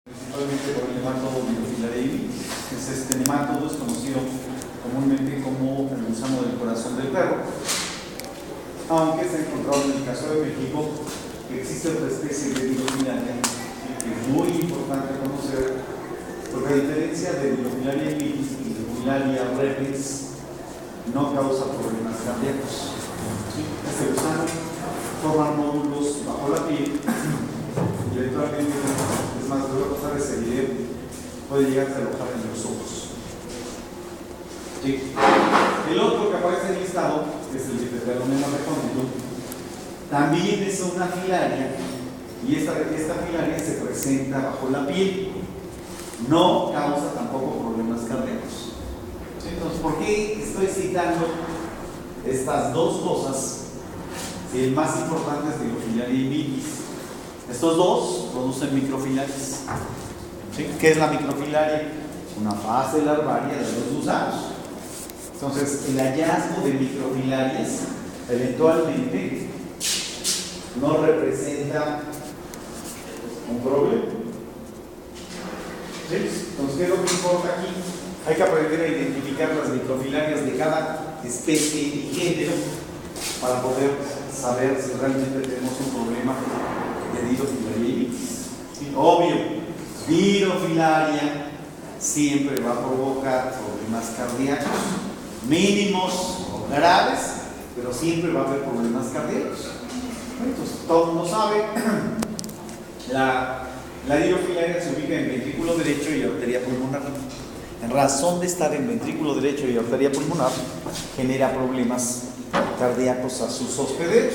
Principalmente por el nemátodo Bilophila. Este nemátodo es conocido comúnmente como el gusano del corazón del perro, aunque se ha encontrado en el caso de México que existe otra especie de Bilophila que es muy importante conocer, porque a diferencia de Bilophila mitis y Bilophila repens, no causa problemas cardíacos. Este gusano forma nódulos bajo la piel y eventualmente, es más, voy a pasar ese video, puede llegar a alojar en los ojos. Sí. El otro que aparece en el listado es el Dipteronemma recóndito. También es una filaria y esta filaria se presenta bajo la piel. No causa tampoco problemas cardíacos. Entonces, ¿por qué estoy citando estas dos cosas? El más importante es Bilophila mitis. Estos dos producen microfilarias. ¿Sí? ¿Qué es la microfilaria? Una fase larvaria de los gusanos. Entonces, el hallazgo de microfilarias eventualmente no representa un problema. ¿Sí? Entonces, ¿qué es lo que importa aquí? Hay que aprender a identificar las microfilarias de cada especie y género para poder saber si realmente tenemos un problema de dirofilariasis. ¿Sí? Obvio, bilofilaria siempre va a provocar problemas cardíacos, mínimos o graves, pero siempre va a haber problemas cardíacos. Entonces, todo el mundo sabe, la dirofilaria se ubica en ventrículo derecho y arteria pulmonar. En razón de estar en ventrículo derecho y arteria pulmonar, genera problemas cardíacos a sus hospederos.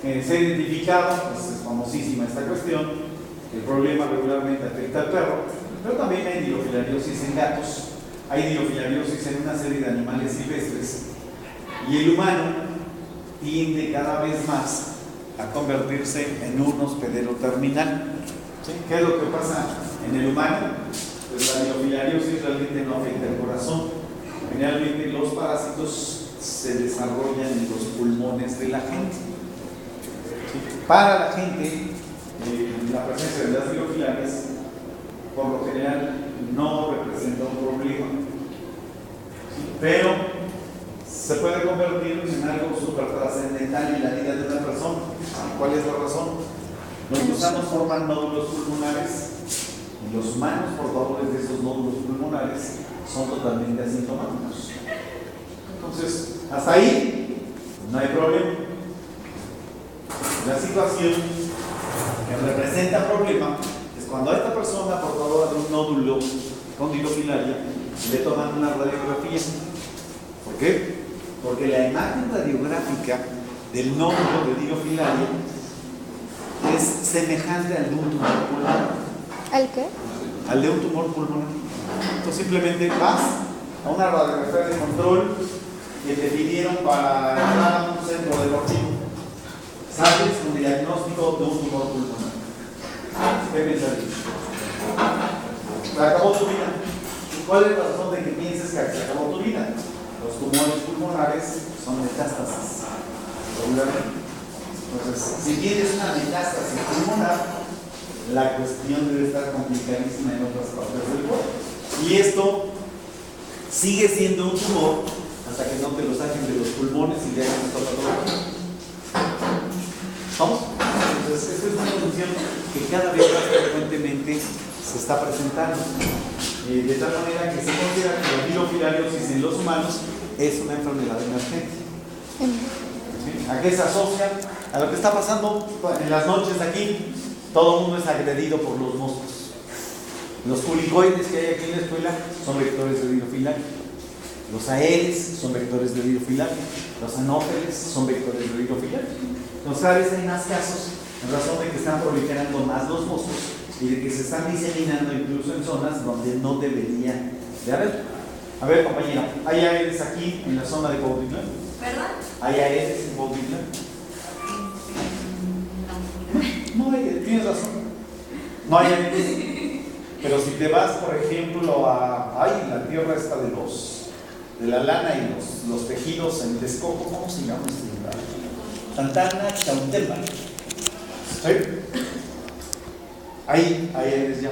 Se ha identificado, pues es famosísima esta cuestión, que el problema regularmente afecta al perro, pero también hay dirofilariosis en gatos, hay dirofilariosis en una serie de animales silvestres, y el humano tiende cada vez más a convertirse en un hospedero terminal. ¿Sí? ¿Qué es lo que pasa en el humano? Pues la dirofilariosis realmente no afecta el corazón. Generalmente los parásitos se desarrollan en los pulmones de la gente. Para la gente, la presencia de las dirofilarias, por lo general, no representa un problema. Pero se puede convertir en algo súper trascendental en la vida de una persona. ¿Cuál es la razón? Los gusanos forman nódulos pulmonares y los humanos portadores de esos nódulos pulmonares son totalmente asintomáticos. Entonces, hasta ahí no hay problema. La situación que representa problema es cuando a esta persona portadora de un nódulo con dirofilaria le toman una radiografía. ¿Por qué? Porque la imagen radiográfica del nódulo de dirofilaria es semejante al de un tumor pulmonar. ¿Al qué? Al de un tumor pulmonar. Entonces simplemente vas a una radiografía de control que te pidieron para entrar a un centro deportivo. Sales con diagnóstico de un tumor pulmonar. ¿Qué piensas? Se acabó tu vida. ¿Cuál es la razón de que pienses que se acabó tu vida? Los tumores pulmonares son metástasis. Regularmente. Entonces, si tienes una metástasis pulmonar, la cuestión debe estar complicadísima en otras partes del cuerpo. Y esto sigue siendo un tumor hasta que no te lo saquen de los pulmones y le hagan patología. ¿Vamos? Entonces, esta es una condición que cada vez más frecuentemente se está presentando. De tal manera que se considera que la bilofilariosis en los humanos es una enfermedad emergente. ¿Sí? ¿A qué se asocia? A lo que está pasando en las noches aquí. Todo el mundo es agredido por los moscos. Los culicoides que hay aquí en la escuela son vectores de dirofilaria. Los aedes son vectores de dirofilaria. Los anófeles son vectores de dirofilaria. Entonces, cada vez hay más casos en razón de que están proliferando más los moscos y de que se están diseminando incluso en zonas donde no debería de haber. A ver, compañera, ¿hay aedes aquí en la zona de Cuautitlán? ¿Verdad? ¿Hay aedes en Cuautitlán? No hay, tienes razón. No hay aedes. Pero si te vas, por ejemplo, a la tierra esta de la lana y los tejidos en Texcoco, ¿cómo se llama este lugar? Santana Chautempa. ¿Sí? Ahí Aedes ya.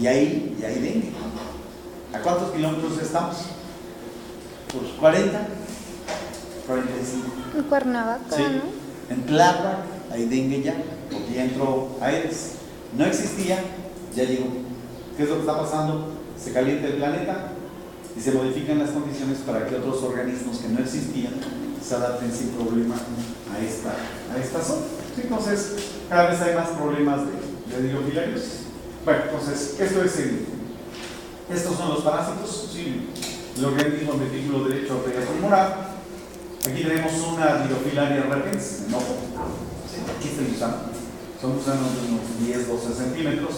Y ahí dengue. ¿A cuántos kilómetros estamos? Pues 40, 45. En Cuernavaca, Sí. ¿no? En Tláhuac hay dengue ya, porque ya entró Aedes. No existía, ya llegó. ¿Qué es lo que está pasando? Se calienta el planeta y se modifican las condiciones para que otros organismos que no existían se adapten sin problema a esta zona. Sí, entonces, cada vez hay más problemas de dirofilarios. Bueno, entonces, estos son los parásitos, sí, el organismo ventículo derecho arteria pulmonar. Aquí tenemos una Dirofilaria repens, en ojo. Sí, aquí está el gusano. Son gusanos de unos 10-12 centímetros.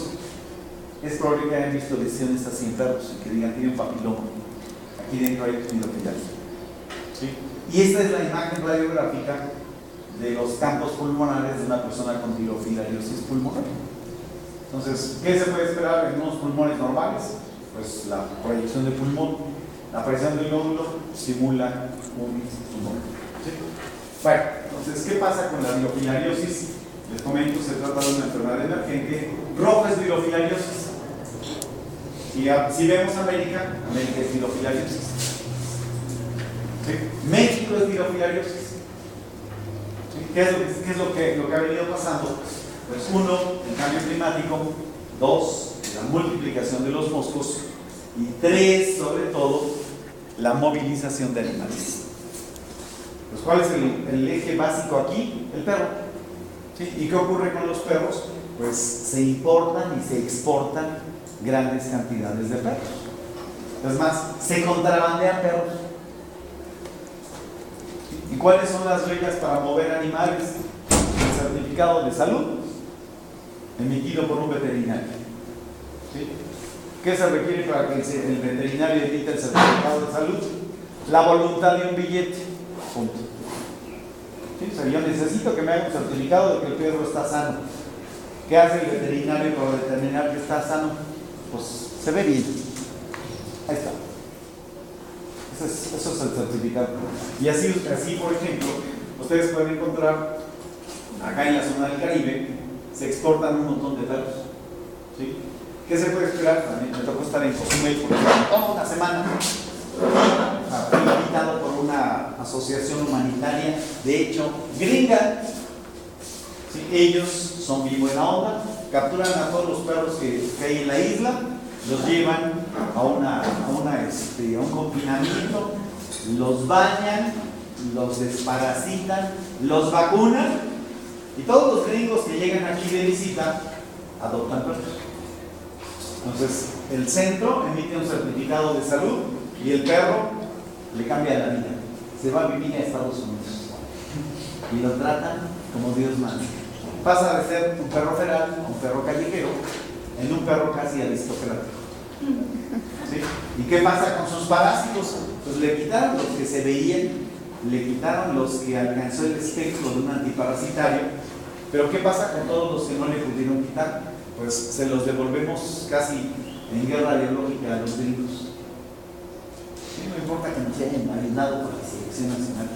Es probable que hayan visto lesiones así en perros y que digan tiene un papiloma. Aquí dentro hay Dirofilaria. ¿Sí? Y esta es la imagen radiográfica de los campos pulmonares de una persona con dirofilariosis pulmonar. Entonces, ¿qué se puede esperar en unos pulmones normales? Pues la proyección de pulmón, la aparición del nódulo simula un tumor. ¿Sí? Bueno, entonces, ¿qué pasa con la dirofilariosis? Les comento, se trata de una enfermedad emergente. Rojo es dirofilariosis. Si vemos América es dirofilariosis. ¿Sí? México es dirofilariosis. ¿Sí? ¿Qué es lo que ha venido pasando? Pues uno, el cambio climático; dos, la multiplicación de los moscos; y tres, sobre todo, la movilización de animales. Pues, ¿cuál es el eje básico aquí? El perro. ¿Sí? ¿Y qué ocurre con los perros? Pues se importan y se exportan grandes cantidades de perros. Es más, se contrabandean perros. ¿Y cuáles son las reglas para mover animales? El certificado de salud emitido por un veterinario. ¿Sí? ¿Qué se requiere para que el veterinario emita el certificado de salud? La voluntad de un billete. Punto. ¿Sí? O sea, yo necesito que me haga un certificado de que el perro está sano. ¿Qué hace el veterinario para determinar que está sano? Pues se ve bien. Ahí está. Eso es el certificado. Y así, por ejemplo, ustedes pueden encontrar acá en la zona del Caribe, se exportan un montón de perros. ¿Sí? ¿Qué se puede esperar? También me tocó estar en Cozumel por toda una semana. Fui invitado por una asociación humanitaria, de hecho, gringa. ¿Sí? Ellos son bien buena onda, capturan a todos los perros que hay en la isla, los llevan a un confinamiento, los bañan, los desparasitan, los vacunan. Y todos los gringos que llegan aquí de visita adoptan perros. Entonces, el centro emite un certificado de salud y el perro le cambia la vida. Se va a vivir a Estados Unidos y lo tratan como Dios manda. Pasa de ser un perro feral a un perro callejero en un perro casi aristocrático. ¿Sí? ¿Y qué pasa con sus parásitos? Pues le quitaron los que se veían, le quitaron los que alcanzó el espectro de un antiparasitario. Pero ¿qué pasa con todos los que no le pudieron quitar? Pues se los devolvemos casi en guerra biológica a los gringos. ¿Sí? No importa que nos hayan marinado por la selección nacional,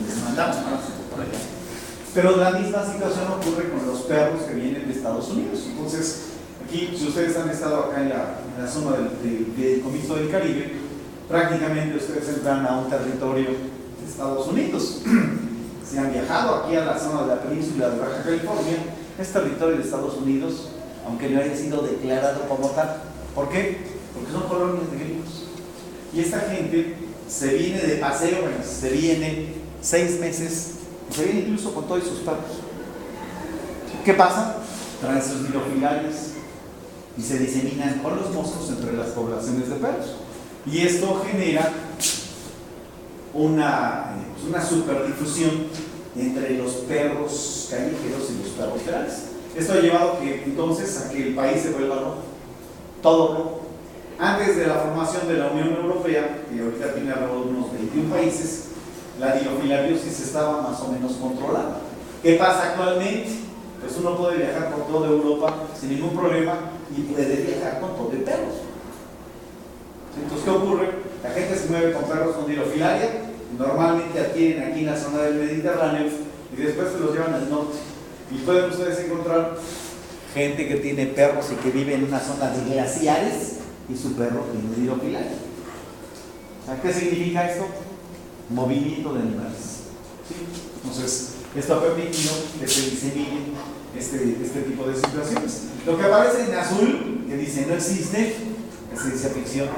les mandamos por allá. Pero la misma situación ocurre con los perros que vienen de Estados Unidos. Entonces, aquí, si ustedes han estado acá en la zona del Comiso del Caribe, prácticamente ustedes entran a un territorio de Estados Unidos. Si han viajado aquí a la zona de la península de Baja California, es territorio de Estados Unidos, aunque no haya sido declarado como tal. ¿Por qué? Porque son colonias de gringos. Y esta gente se viene de paseo, se viene 6 meses, se viene incluso con todos sus perros. ¿Qué pasa? Traen sus dirofilarias y se diseminan con los moscos entre las poblaciones de perros. Y esto genera una superdifusión entre los perros callejeros y los perros ferales. Esto ha llevado entonces a que el país se vuelva rojo, todo rojo. Antes de la formación de la Unión Europea, que ahorita tiene alrededor de unos 21 países, la dirofilariosis estaba más o menos controlada. ¿Qué pasa actualmente? Pues uno puede viajar por toda Europa sin ningún problema y puede viajar con todo de perros. Entonces, ¿qué ocurre? La gente se mueve con perros con dirofilaria, normalmente adquieren aquí en la zona del Mediterráneo y después se los llevan al norte. Y pueden ustedes encontrar gente que tiene perros y que vive en una zona de glaciares y su perro tiene hidrofilaria. ¿Qué significa esto? Movimiento de animales. ¿Sí? Entonces, esto ha permitido que se diseminen este tipo de situaciones. Lo que aparece en azul, que dice no existe, es ciencia ficción.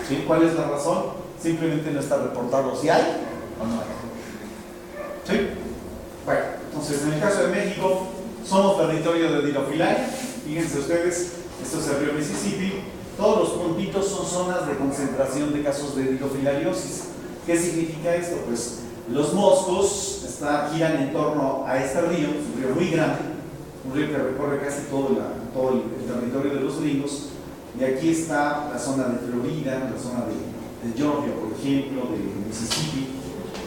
¿Sí? ¿Cuál es la razón? Simplemente no está reportado si hay o no hay. ¿Sí? Bueno, entonces en el caso de México, somos territorio de hidrofilaria. Fíjense ustedes, esto es el río Mississippi. Todos los puntitos son zonas de concentración de casos de hidrofilariosis. ¿Qué significa esto? Pues los moscos giran en torno a este río, es un río muy grande, un río que recorre casi todo el territorio de los gringos. Y aquí está la zona de Florida, la zona de Georgia, por ejemplo, de Mississippi.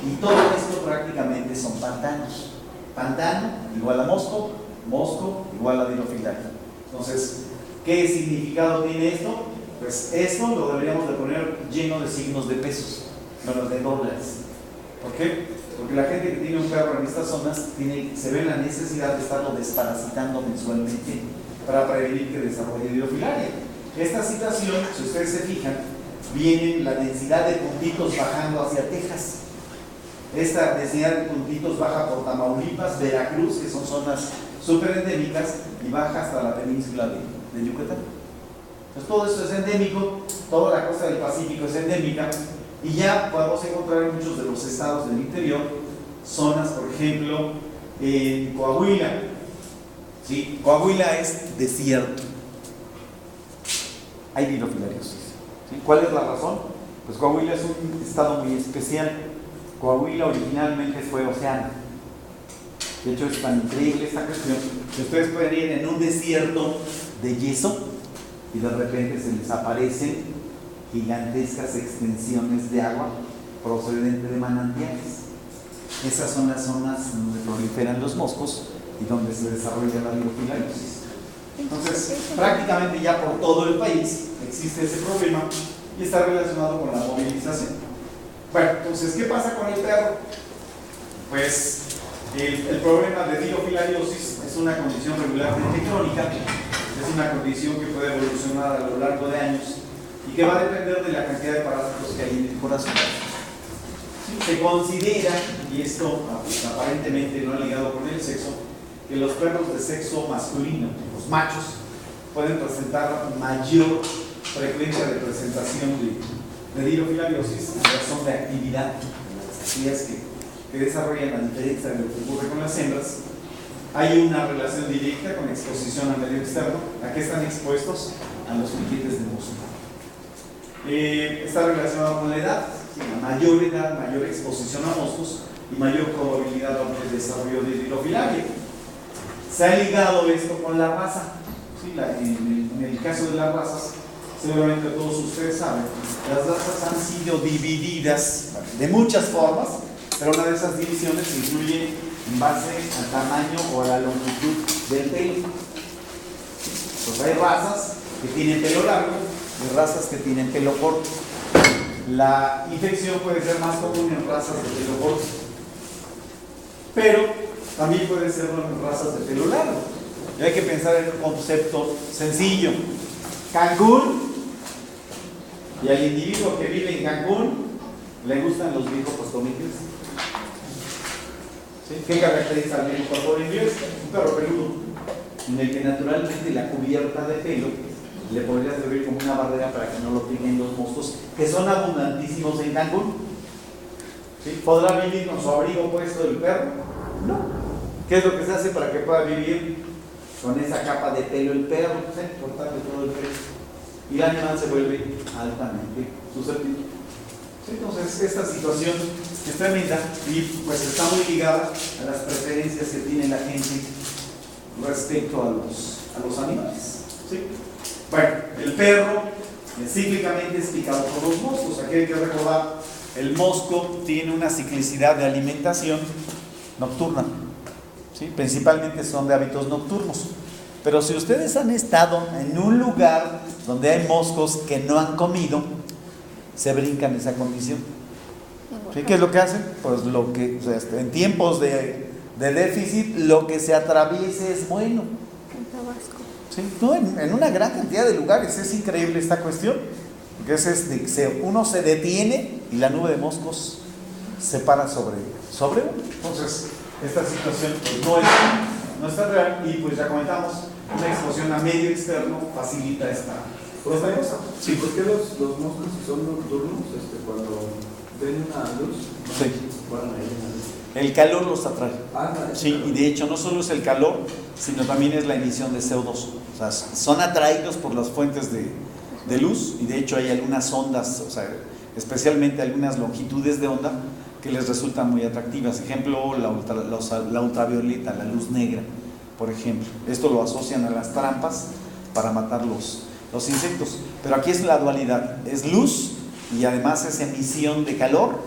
Y todo esto prácticamente son pantanos. Pantano igual a Mosco, Mosco igual a hidrofilaria. Entonces, ¿qué significado tiene esto? Pues esto lo deberíamos de poner lleno de signos de pesos, bueno, de dólares. ¿Por qué? Porque la gente que tiene un perro en estas zonas se ve la necesidad de estarlo desparasitando mensualmente para prevenir que desarrolle hidrofilaria. Esta situación, si ustedes se fijan, viene la densidad de puntitos bajando hacia Texas. Esta densidad de puntitos baja por Tamaulipas, Veracruz, que son zonas súper endémicas, y baja hasta la península de Yucatán. Entonces todo esto es endémico, toda la costa del Pacífico es endémica, y ya podemos encontrar en muchos de los estados del interior zonas, por ejemplo, en Coahuila. ¿Sí? Coahuila es desierto. Hay hidrofilariosis. ¿Sí? ¿Cuál es la razón? Pues Coahuila es un estado muy especial. Coahuila originalmente fue océano. De hecho, es tan increíble esta cuestión que ustedes pueden ir en un desierto de yeso y de repente se les aparecen gigantescas extensiones de agua procedente de manantiales. Esas son las zonas donde proliferan los moscos y donde se desarrolla la hidrofilariosis. Entonces, prácticamente ya por todo el país existe ese problema y está relacionado con la movilización. Bueno, entonces, ¿qué pasa con el perro? Pues el problema de hidrofilariosis es una condición regularmente crónica, es una condición que puede evolucionar a lo largo de años y que va a depender de la cantidad de parásitos que hay en el corazón. Se considera, y esto aparentemente no ha ligado con el sexo, que los perros de sexo masculino, los machos, pueden presentar mayor frecuencia de presentación de hidrofilariosis en razón de actividad, las actividades que desarrollan, a diferencia de lo que ocurre con las hembras. Hay una relación directa con exposición al medio externo. ¿A qué están expuestos? A los piquetes de mosca. Está relacionado con la edad. Sí, a mayor edad, mayor exposición a moscos y mayor probabilidad de desarrollo de hidrofilaria. Se ha ligado esto con la raza. Sí, en el caso de las razas, seguramente todos ustedes saben, las razas han sido divididas de muchas formas, pero una de esas divisiones incluye en base al tamaño o a la longitud del pelo. Pues hay razas que tienen pelo largo y razas que tienen pelo corto. La infección puede ser más común en razas de pelo corto, pero también puede ser en razas de pelo largo. Y hay que pensar en un concepto sencillo. Cancún, y al individuo que vive en Cancún le gustan los viejos pastorines. ¿Sí? ¿Qué caracteriza al viejo pastor inglés? Un perro peludo, en el que naturalmente la cubierta de pelo le podría servir como una barrera para que no lo peguen los moscos, que son abundantísimos en Cancún. ¿Sí? ¿Podrá vivir con su abrigo puesto el perro? No. ¿Qué es lo que se hace para que pueda vivir con esa capa de pelo el perro? ¿Sí? Cortarle todo el pelo. Y el animal se vuelve altamente susceptible. ¿Sí? Entonces, esta situación es tremenda y pues está muy ligada a las preferencias que tiene la gente respecto a los animales. ¿Sí? Bueno, el perro cíclicamente es picado por los moscos. Aquí hay que recordar, el mosco tiene una ciclicidad de alimentación nocturna. ¿Sí? Principalmente son de hábitos nocturnos. Pero si ustedes han estado en un lugar donde hay moscos que no han comido, se brincan esa condición. ¿Sí? ¿Qué es lo que hacen? Pues lo que, o sea, en tiempos de déficit, lo que se atraviese es bueno. ¿Sí? No, en una gran cantidad de lugares. Es increíble esta cuestión, porque uno se detiene y la nube de moscos se para sobre uno. Entonces, esta situación pues, no es tan real, y pues ya comentamos, una exposición a medio externo facilita esta cosa. Sí, porque los moscos, si son nocturnos, cuando ven una luz, sí, van ahí una luz. El calor los atrae. Sí, Claro. y de hecho no solo es el calor, sino también es la emisión de CO2. O sea, son atraídos por las fuentes de luz, y de hecho hay algunas ondas, o sea, especialmente algunas longitudes de onda que les resultan muy atractivas. Ejemplo, la ultravioleta, la luz negra, por ejemplo. Esto lo asocian a las trampas para matar los insectos. Pero aquí es la dualidad, es luz y además es emisión de calor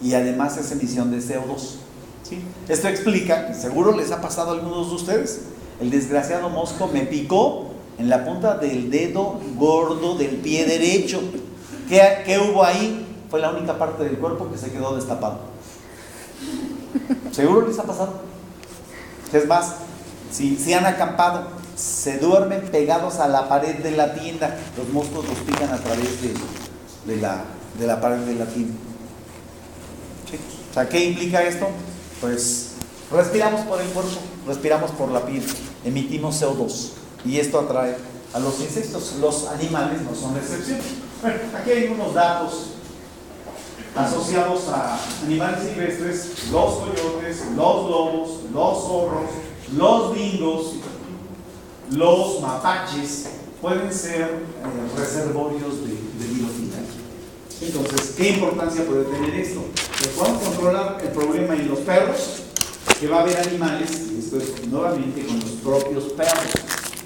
y además es emisión de CO2. ¿Sí? Esto explica, seguro les ha pasado a algunos de ustedes, el desgraciado mosco me picó en la punta del dedo gordo del pie derecho. ¿Qué hubo ahí? Fue la única parte del cuerpo que se quedó destapado. Seguro les ha pasado. Es más, si han acampado, se duermen pegados a la pared de la tienda, los moscos los pican a través de la pared de la tienda. ¿Sí? O sea, ¿qué implica esto? Pues respiramos por el cuerpo, respiramos por la piel, emitimos CO2 y esto atrae a los insectos. Los animales no son la excepción. Bueno, aquí hay unos datos asociados a animales silvestres: los coyotes, los lobos, los zorros, los dingos, los mapaches pueden ser reservorios de biofilm. Entonces, ¿qué importancia puede tener esto? Pues podemos controlar el problema en los perros, que va a haber animales, y esto es nuevamente con los propios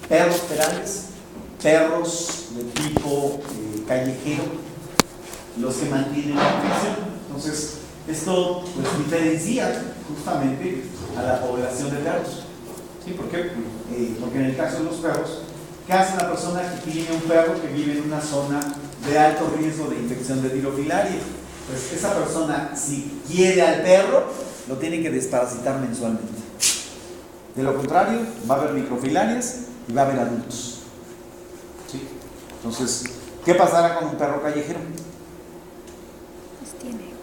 perros ferales, perros de tipo callejero, los que mantienen la prisión. Entonces, esto pues diferencia justamente a la población de perros. ¿Sí? ¿Por qué? Porque en el caso de los perros, ¿qué hace la persona que tiene un perro que vive en una zona de alto riesgo de infección de tirofilaria? Pues esa persona, si quiere al perro, lo tiene que desparasitar mensualmente. De lo contrario, va a haber microfilarias y va a haber adultos. ¿Sí? Entonces, ¿qué pasará con un perro callejero?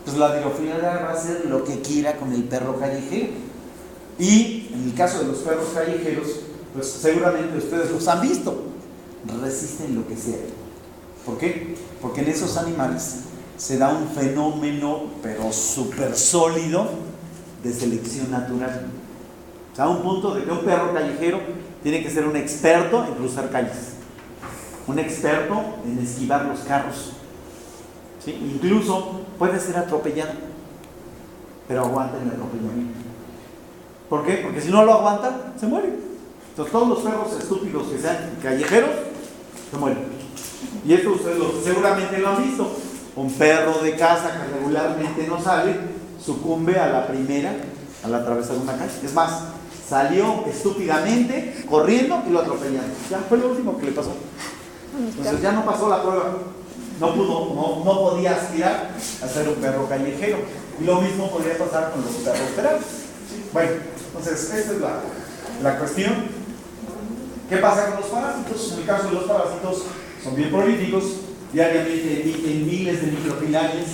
Pues la tirofilaria va a hacer lo que quiera con el perro callejero. Y en el caso de los perros callejeros, pues seguramente ustedes los han visto, resisten lo que sea. ¿Por qué? Porque en esos animales se da un fenómeno, pero súper sólido, de selección natural. O sea, a un punto de que un perro callejero tiene que ser un experto en cruzar calles, un experto en esquivar los carros. ¿Sí? Incluso puede ser atropellado, pero aguanta el atropellamiento. ¿Por qué? Porque si no lo aguanta, se muere. Entonces todos los perros estúpidos que sean callejeros, se mueren. Y esto ustedes seguramente lo han visto. Un perro de casa que regularmente no sale, sucumbe a la primera, al atravesar una calle. Es más, salió estúpidamente, corriendo y lo atropellaron. Ya fue lo último que le pasó. Entonces ya no pasó la prueba. No podía aspirar a ser un perro callejero. Y lo mismo podría pasar con los perros ferales. Bueno, entonces esta es la cuestión. ¿Qué pasa con los parásitos? En el caso de los parásitos, son bien prolíficos, diariamente emiten miles de microfilarias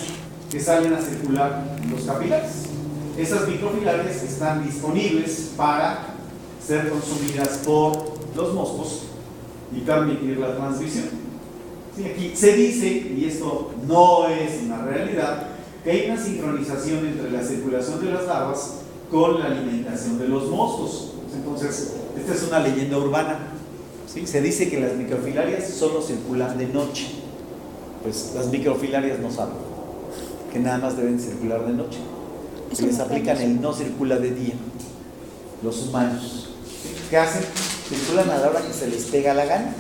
que salen a circular en los capilares. Esas microfilarias están disponibles para ser consumidas por los moscos y permitir la transmisión. Sí, aquí se dice, y esto no es una realidad, que hay una sincronización entre la circulación de las larvas con la alimentación de los moscos. Entonces, esta es una leyenda urbana. ¿Sí? Se dice que las microfilarias solo circulan de noche. Pues las microfilarias no saben que nada más deben circular de noche. Que les aplican el no circula de día. Los humanos, ¿qué hacen? Circulan a la hora que se les pega la gana.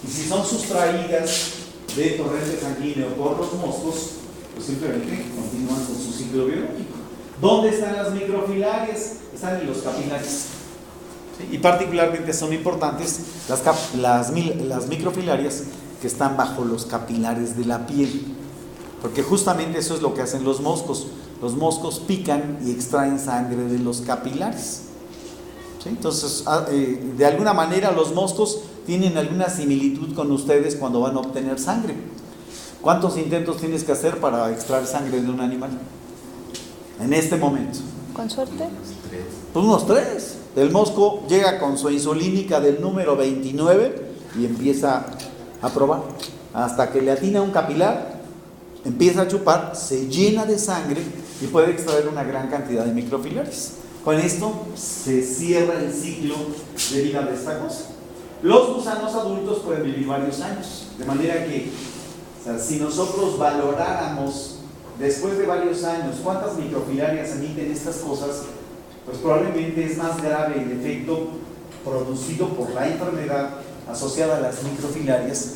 Y si son sustraídas de torrente sanguíneo por los moscos, pues simplemente continúan con su ciclo biológico. ¿Dónde están las microfilarias? Están en los capilares. ¿Sí? Y particularmente son importantes las microfilarias que están bajo los capilares de la piel, porque justamente eso es lo que hacen los moscos. Los moscos pican y extraen sangre de los capilares. ¿Sí? Entonces, de alguna manera los moscos tienen alguna similitud con ustedes cuando van a obtener sangre. ¿Cuántos intentos tienes que hacer para extraer sangre de un animal? En este momento. ¿Con suerte? Pues unos 3. El mosco llega con su insulínica del número 29 y empieza a probar. Hasta que le atina un capilar, empieza a chupar, se llena de sangre y puede extraer una gran cantidad de microfilares. Con esto se cierra el ciclo de vida de esta cosa. Los gusanos adultos pueden vivir varios años, de manera que, o sea, si nosotros valoráramos después de varios años cuántas microfilarias emiten estas cosas, pues probablemente es más grave el efecto producido por la enfermedad asociada a las microfilarias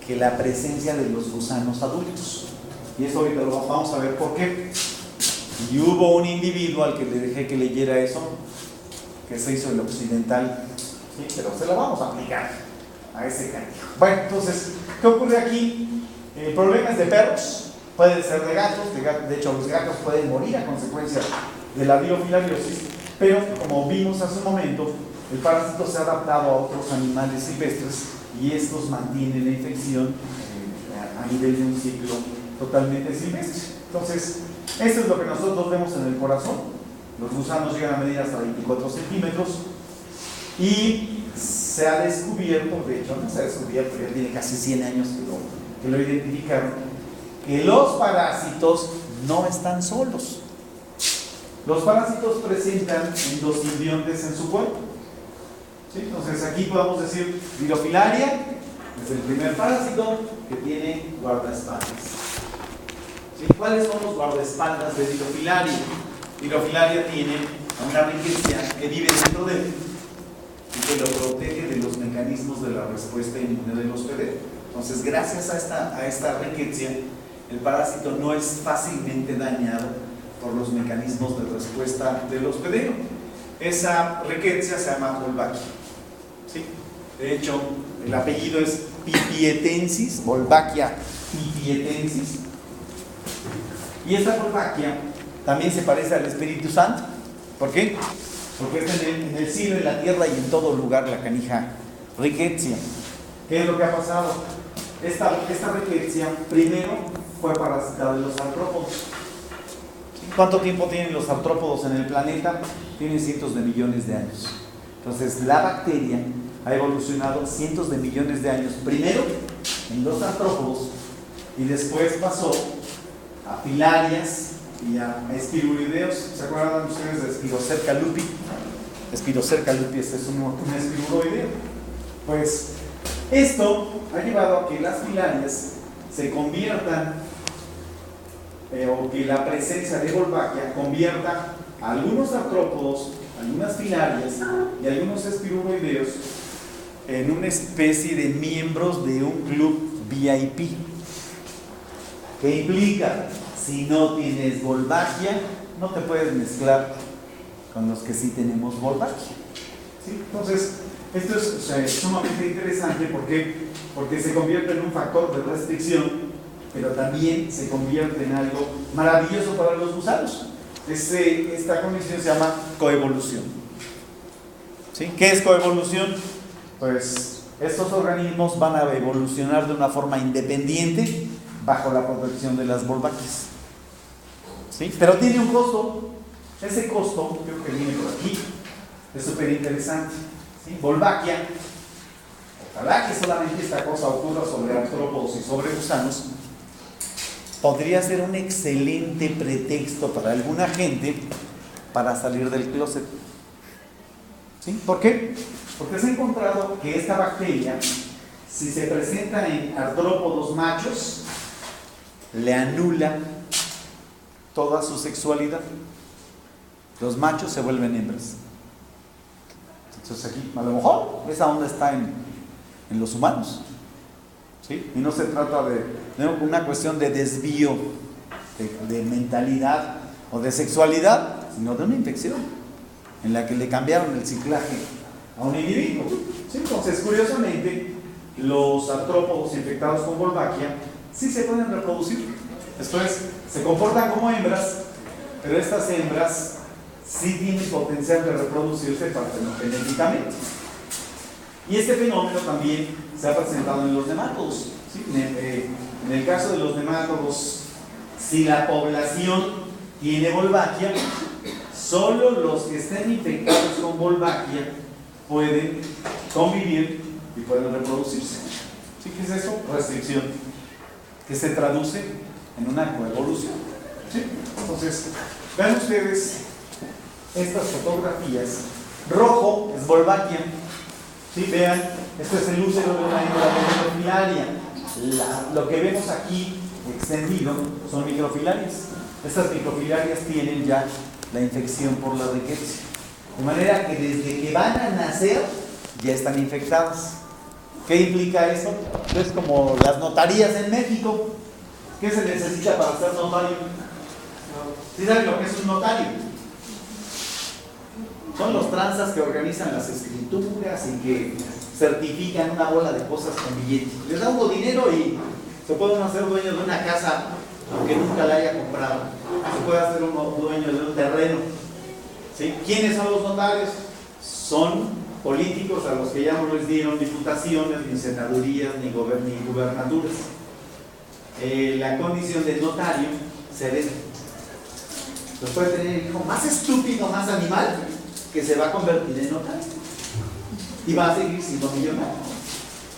que la presencia de los gusanos adultos. Y esto ahorita lo vamos a ver por qué. Y hubo un individuo al que le dejé que leyera eso, que se hizo el occidental, ¿sí? Pero se lo vamos a aplicar a ese canijo. Bueno, entonces, ¿qué ocurre aquí? Problemas de perros, pueden ser de gatos, de hecho los gatos pueden morir a consecuencia de la biofilariasis, pero como vimos hace un momento, el parásito se ha adaptado a otros animales silvestres y estos mantienen la infección a nivel de un ciclo totalmente silvestre. Entonces, esto es lo que nosotros vemos en el corazón. Los gusanos llegan a medir hasta 24 centímetros y se ha descubierto, de hecho no se ha descubierto, ya tiene casi 100 años que lo identificaron, que los parásitos no están solos. Los parásitos presentan endosimbiontes en su cuerpo. ¿Sí? Entonces aquí podemos decir Bilofilaria es el primer parásito que tiene guardaespaldas. ¿Sí? ¿Cuáles son los guardaespaldas de Bilofilaria? Bilofilaria tiene una riqueza que vive dentro de él y que lo protege de los mecanismos de la respuesta inmune del hospedero. Entonces, gracias a esta riqueza, el parásito no es fácilmente dañado por los mecanismos de respuesta del hospedero. Esa riqueza se llama Wolbachia. ¿Sí? De hecho, el apellido es Pipietensis, Wolbachia pipietensis. Y esta Wolbachia también se parece al Espíritu Santo. ¿Por qué? Porque está en el cielo, en la tierra y en todo lugar la canija riqueza. ¿Qué es lo que ha pasado? Esta riqueza primero fue parasitada de los artrópodos. ¿Cuánto tiempo tienen los artrópodos en el planeta? Tienen cientos de millones de años. Entonces, la bacteria ha evolucionado cientos de millones de años. Primero en los artrópodos y después pasó a filarias y a espirulideos. ¿Se acuerdan ustedes de Spirocerca lupi? Spirocerca lupi, este es un espiruloideo. Pues esto ha llevado a que las filarias se conviertan o que la presencia de Wolbachia convierta a algunos artrópodos, algunas filarias y algunos espiruloideos en una especie de miembros de un club VIP. ¿Qué implica? Si no tienes Wolbachia, no te puedes mezclar con los que sí tenemos Wolbachia. ¿Sí? Entonces, esto es sumamente interesante porque se convierte en un factor de restricción, pero también se convierte en algo maravilloso para los gusanos. Esta condición se llama coevolución. ¿Sí? ¿Qué es coevolución? Pues estos organismos van a evolucionar de una forma independiente bajo la protección de las Wolbachias. ¿Sí? Pero tiene un costo. Ese costo, creo que viene por aquí, es súper interesante. ¿Sí? Wolbachia, ojalá que solamente esta cosa ocurra sobre artrópodos y sobre gusanos, podría ser un excelente pretexto para alguna gente para salir del closet. ¿Sí? ¿Por qué? Porque se ha encontrado que esta bacteria, si se presenta en artrópodos machos, le anula toda su sexualidad. Los machos se vuelven hembras. Entonces aquí, a lo mejor, esa onda está en los humanos. ¿Sí? Y no se trata de una cuestión de desvío de mentalidad o de sexualidad, sino de una infección en la que le cambiaron el ciclaje a un individuo. ¿Sí? Entonces, curiosamente, los artrópodos infectados con Wolbachia sí se pueden reproducir. Esto es, se comportan como hembras, pero estas hembras sí tienen potencial de reproducirse partenogénicamente. Y este fenómeno también se ha presentado en los nemátodos, ¿sí? En el caso de los nemátodos, si la población tiene Wolbachia, solo los que estén infectados con Wolbachia pueden convivir y pueden reproducirse. ¿Sí? ¿Qué es eso? Restricción, que se traduce en una coevolución. ¿Sí? Entonces, vean ustedes estas fotografías. Rojo es Wolbachia. ¿Sí? Vean, este es el útero de una hembra microfilaria. Lo que vemos aquí extendido son microfilarias. Estas microfilarias tienen ya la infección por la riqueza. De manera que desde que van a nacer ya están infectadas. ¿Qué implica eso? Es como las notarías en México. ¿Qué se necesita para ser notario? ¿Sí saben lo que es un notario? Son los tranzas que organizan las escrituras y que certifican una bola de cosas con billetes. Les da uno dinero y se pueden hacer dueños de una casa aunque nunca la haya comprado. Se puede hacer uno dueño de un terreno. ¿Sí? ¿Quiénes son los notarios? Son políticos a los que ya no les dieron diputaciones, ni senadurías, ni gubernaturas. La condición de notario se ve. Entonces puede tener el hijo más estúpido, más animal, que se va a convertir en notario y va a seguir siendo millonario.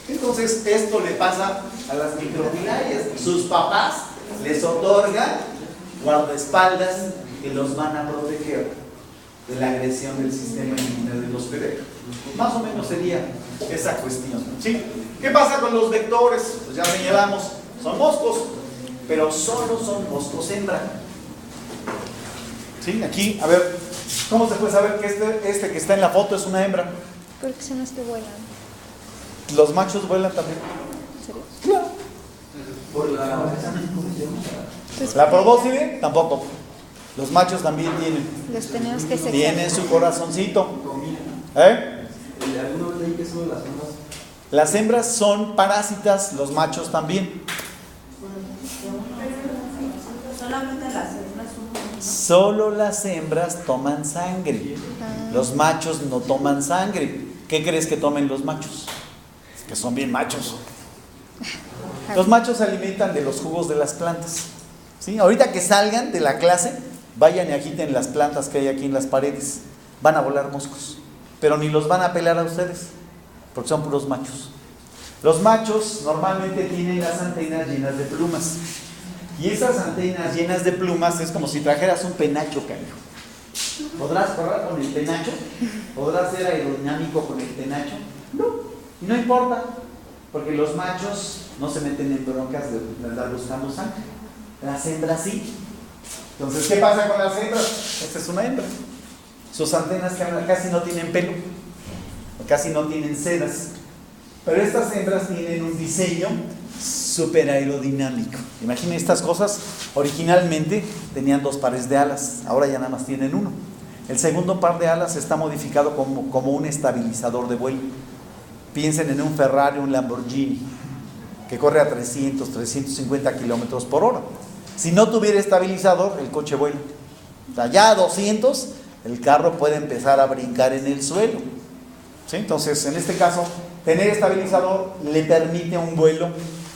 Entonces esto le pasa a las microfilarias. Sus papás les otorgan guardaespaldas que los van a proteger de la agresión del sistema inmune del hospedero. Más o menos sería esa cuestión. ¿Sí? ¿Qué pasa con los vectores? Pues ya señalamos, son moscos, pero solo son moscos hembra. ¿Sí? Aquí, a ver, ¿cómo se puede saber que este que está en la foto es una hembra? Porque son los que vuelan. Los machos vuelan también. ¿En serio? Claro. Por la... Pues La probóscide tampoco. Los machos también tienen. los tenemos que secar. Tienen su corazoncito. ¿Alguna vez leí que son las hembras? Las hembras son parásitas, los machos también. Solamente las hembras son. Solo las hembras toman sangre. Los machos no toman sangre. ¿Qué crees que tomen los machos? Que son bien machos. Los machos se alimentan de los jugos de las plantas. ¿Sí? Ahorita que salgan de la clase, vayan y agiten las plantas que hay aquí en las paredes. Van a volar moscos. Pero ni los van a pelar a ustedes, porque son puros machos. Los machos normalmente tienen las antenas llenas de plumas. Y esas antenas llenas de plumas es como si trajeras un penacho, canijo. ¿Podrás correr con el penacho? ¿Podrás ser aerodinámico con el penacho? No, y no importa, porque los machos no se meten en broncas de andar buscando sangre. Las hembras sí. Entonces, ¿qué pasa con las hembras? Esta es una hembra. Sus antenas casi no tienen pelo, casi no tienen sedas. Pero estas hembras tienen un diseño súper aerodinámico. Imaginen estas cosas. Originalmente tenían 2 pares de alas, ahora ya nada más tienen 1. El segundo par de alas está modificado como un estabilizador de vuelo. Piensen en un Ferrari, un Lamborghini, que corre a 300, 350 kilómetros por hora. Si no tuviera estabilizador, el coche vuela. O sea, ya a 200, el carro puede empezar a brincar en el suelo. ¿Sí? Entonces, en este caso, tener estabilizador le permite un vuelo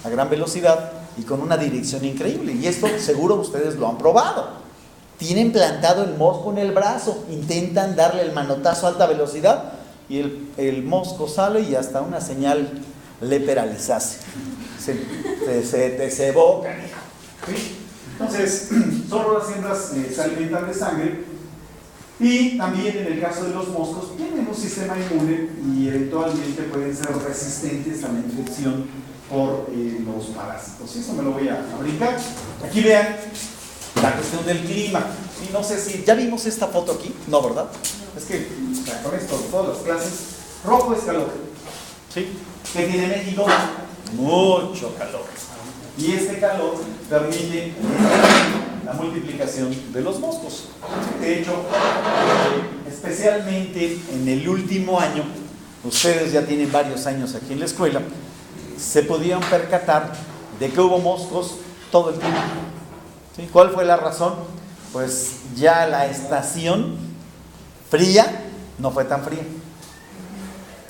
a gran velocidad y con una dirección increíble. Y esto seguro ustedes lo han probado. Tienen plantado el mosco en el brazo, intentan darle el manotazo a alta velocidad y el mosco sale y hasta una señal leperal hace. Se evocan. ¿Sí? Entonces, solo las hembras se alimentan de sangre. Y también en el caso de los moscos tienen un sistema inmune y eventualmente pueden ser resistentes a la infección por los parásitos. Eso me lo voy a brincar. Aquí vean la cuestión del clima. Y no sé si ya vimos esta foto aquí. No, ¿verdad? Es que con esto, todas las clases, rojo es calor. ¿Sí? ¿Qué tiene México? Mucho calor. Y este calor permite la multiplicación de los moscos. De hecho, especialmente en el último año, ustedes ya tienen varios años aquí en la escuela, se podían percatar de que hubo moscos todo el tiempo. ¿Sí? ¿Cuál fue la razón? Pues ya la estación fría no fue tan fría.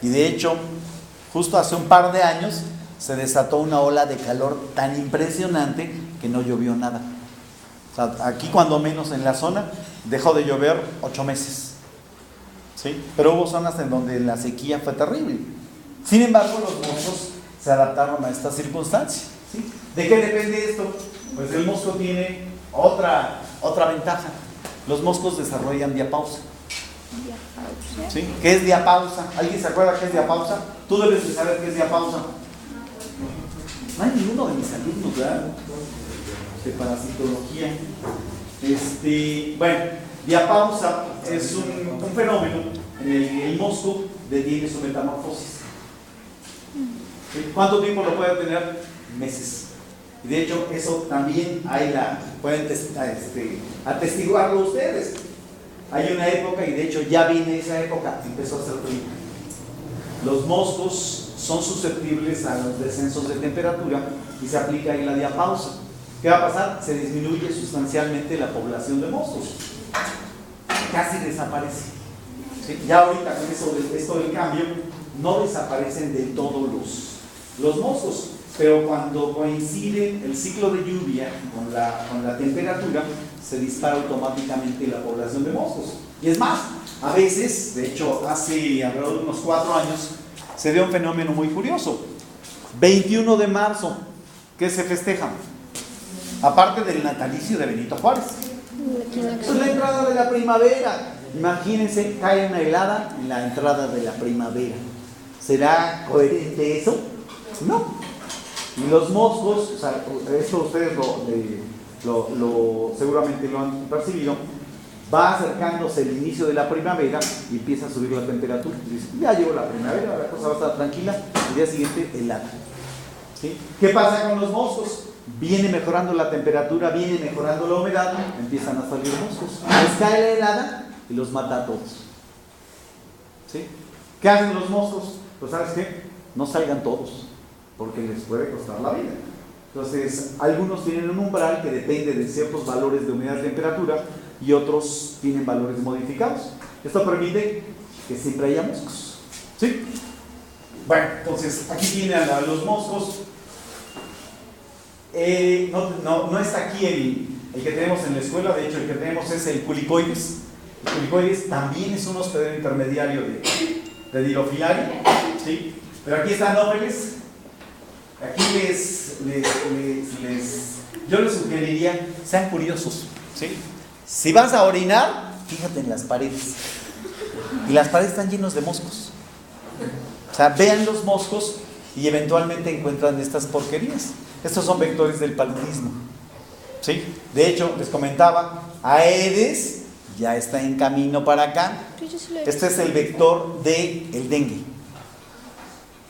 Y de hecho, Justo hace un par de años se desató una ola de calor tan impresionante que no llovió nada. O sea, aquí cuando menos en la zona dejó de llover 8 meses. ¿Sí? Pero hubo zonas en donde la sequía fue terrible. Sin embargo, los moscos se adaptaron a esta circunstancia. ¿Sí? ¿De qué depende esto? Pues el mosco tiene otra ventaja. Los moscos desarrollan diapausa. ¿Sí? ¿Qué es diapausa? ¿Alguien se acuerda qué es diapausa? Tú debes de saber qué es diapausa. No hay ninguno de mis alumnos, ¿verdad? De parasitología. Bueno, diapausa es un fenómeno en el que el mosco detiene su metamorfosis. ¿Sí? ¿Cuánto tiempo lo puede tener? Meses. Y de hecho, eso también pueden atestiguarlo ustedes. Hay una época, y de hecho ya viene esa época, empezó a ser frío. Los moscos son susceptibles a los descensos de temperatura y se aplica ahí la diapausa. ¿Qué va a pasar? Se disminuye sustancialmente la población de moscos. Casi desaparece. ¿Sí? Ya ahorita con esto del cambio, no desaparecen del todo los moscos. Pero cuando coincide el ciclo de lluvia con la temperatura, se dispara automáticamente la población de moscos. Y es más, a veces, de hecho, hace alrededor de unos 4 años, se dio un fenómeno muy curioso. 21 de marzo, ¿qué se festeja? Aparte del natalicio de Benito Juárez. Es la entrada de la primavera. Imagínense, cae una helada en la entrada de la primavera. ¿Será coherente eso? No. Y los moscos, o sea, esto ustedes seguramente lo han percibido, va acercándose el inicio de la primavera y empieza a subir la temperatura. Dice, ya llegó la primavera, la cosa va a estar tranquila, el día siguiente helada. ¿Sí? ¿Qué pasa con los moscos? Viene mejorando la temperatura, viene mejorando la humedad, empiezan a salir moscos. Les cae la helada y los mata a todos. ¿Sí? ¿Qué hacen los moscos? Pues ¿sabes qué? No salgan todos, porque les puede costar la vida. Entonces, algunos tienen un umbral que depende de ciertos valores de humedad y temperatura y otros tienen valores modificados. Esto permite que siempre haya moscos. ¿Sí? Bueno, entonces, aquí tienen a los moscos. No está aquí el que tenemos en la escuela, de hecho el que tenemos es el Culicoides. El Culicoides también es un hospedero intermediario de Dirofilaria, ¿sí? Pero aquí está Anófeles. Aquí yo les sugeriría, sean curiosos, ¿sí? Si vas a orinar, fíjate en las paredes. Y las paredes están llenas de moscos. O sea, vean los moscos y eventualmente encuentran estas porquerías. Estos son vectores del paludismo, ¿sí? De hecho, les comentaba, Aedes ya está en camino para acá. Este es el vector del dengue.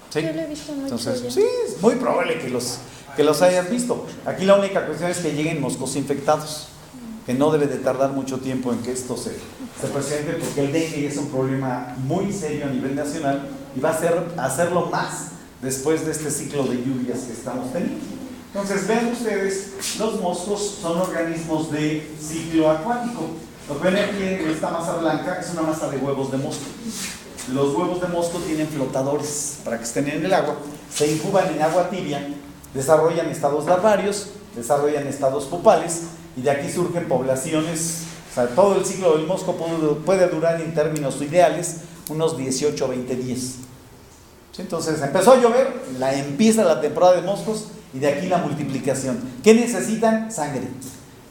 ¿Sí? Yo lo he visto mucho. Entonces, ya. sí, es muy probable que los hayas visto. Aquí la única cuestión es que lleguen moscos infectados, que no debe de tardar mucho tiempo en que esto se presente, porque el dengue es un problema muy serio a nivel nacional y va a hacerlo más después de este ciclo de lluvias que estamos teniendo. Entonces, vean ustedes, los moscos son organismos de ciclo acuático. Lo que ven aquí en esta masa blanca es una masa de huevos de mosco. Los huevos de mosco tienen flotadores para que estén en el agua, se incuban en agua tibia, desarrollan estados larvarios, desarrollan estados pupales y de aquí surgen poblaciones. O sea, todo el ciclo del mosco puede durar en términos ideales unos 18 o 20 días. ¿Sí? Entonces empezó a llover, empieza la temporada de moscos y de aquí la multiplicación. ¿Qué necesitan? Sangre.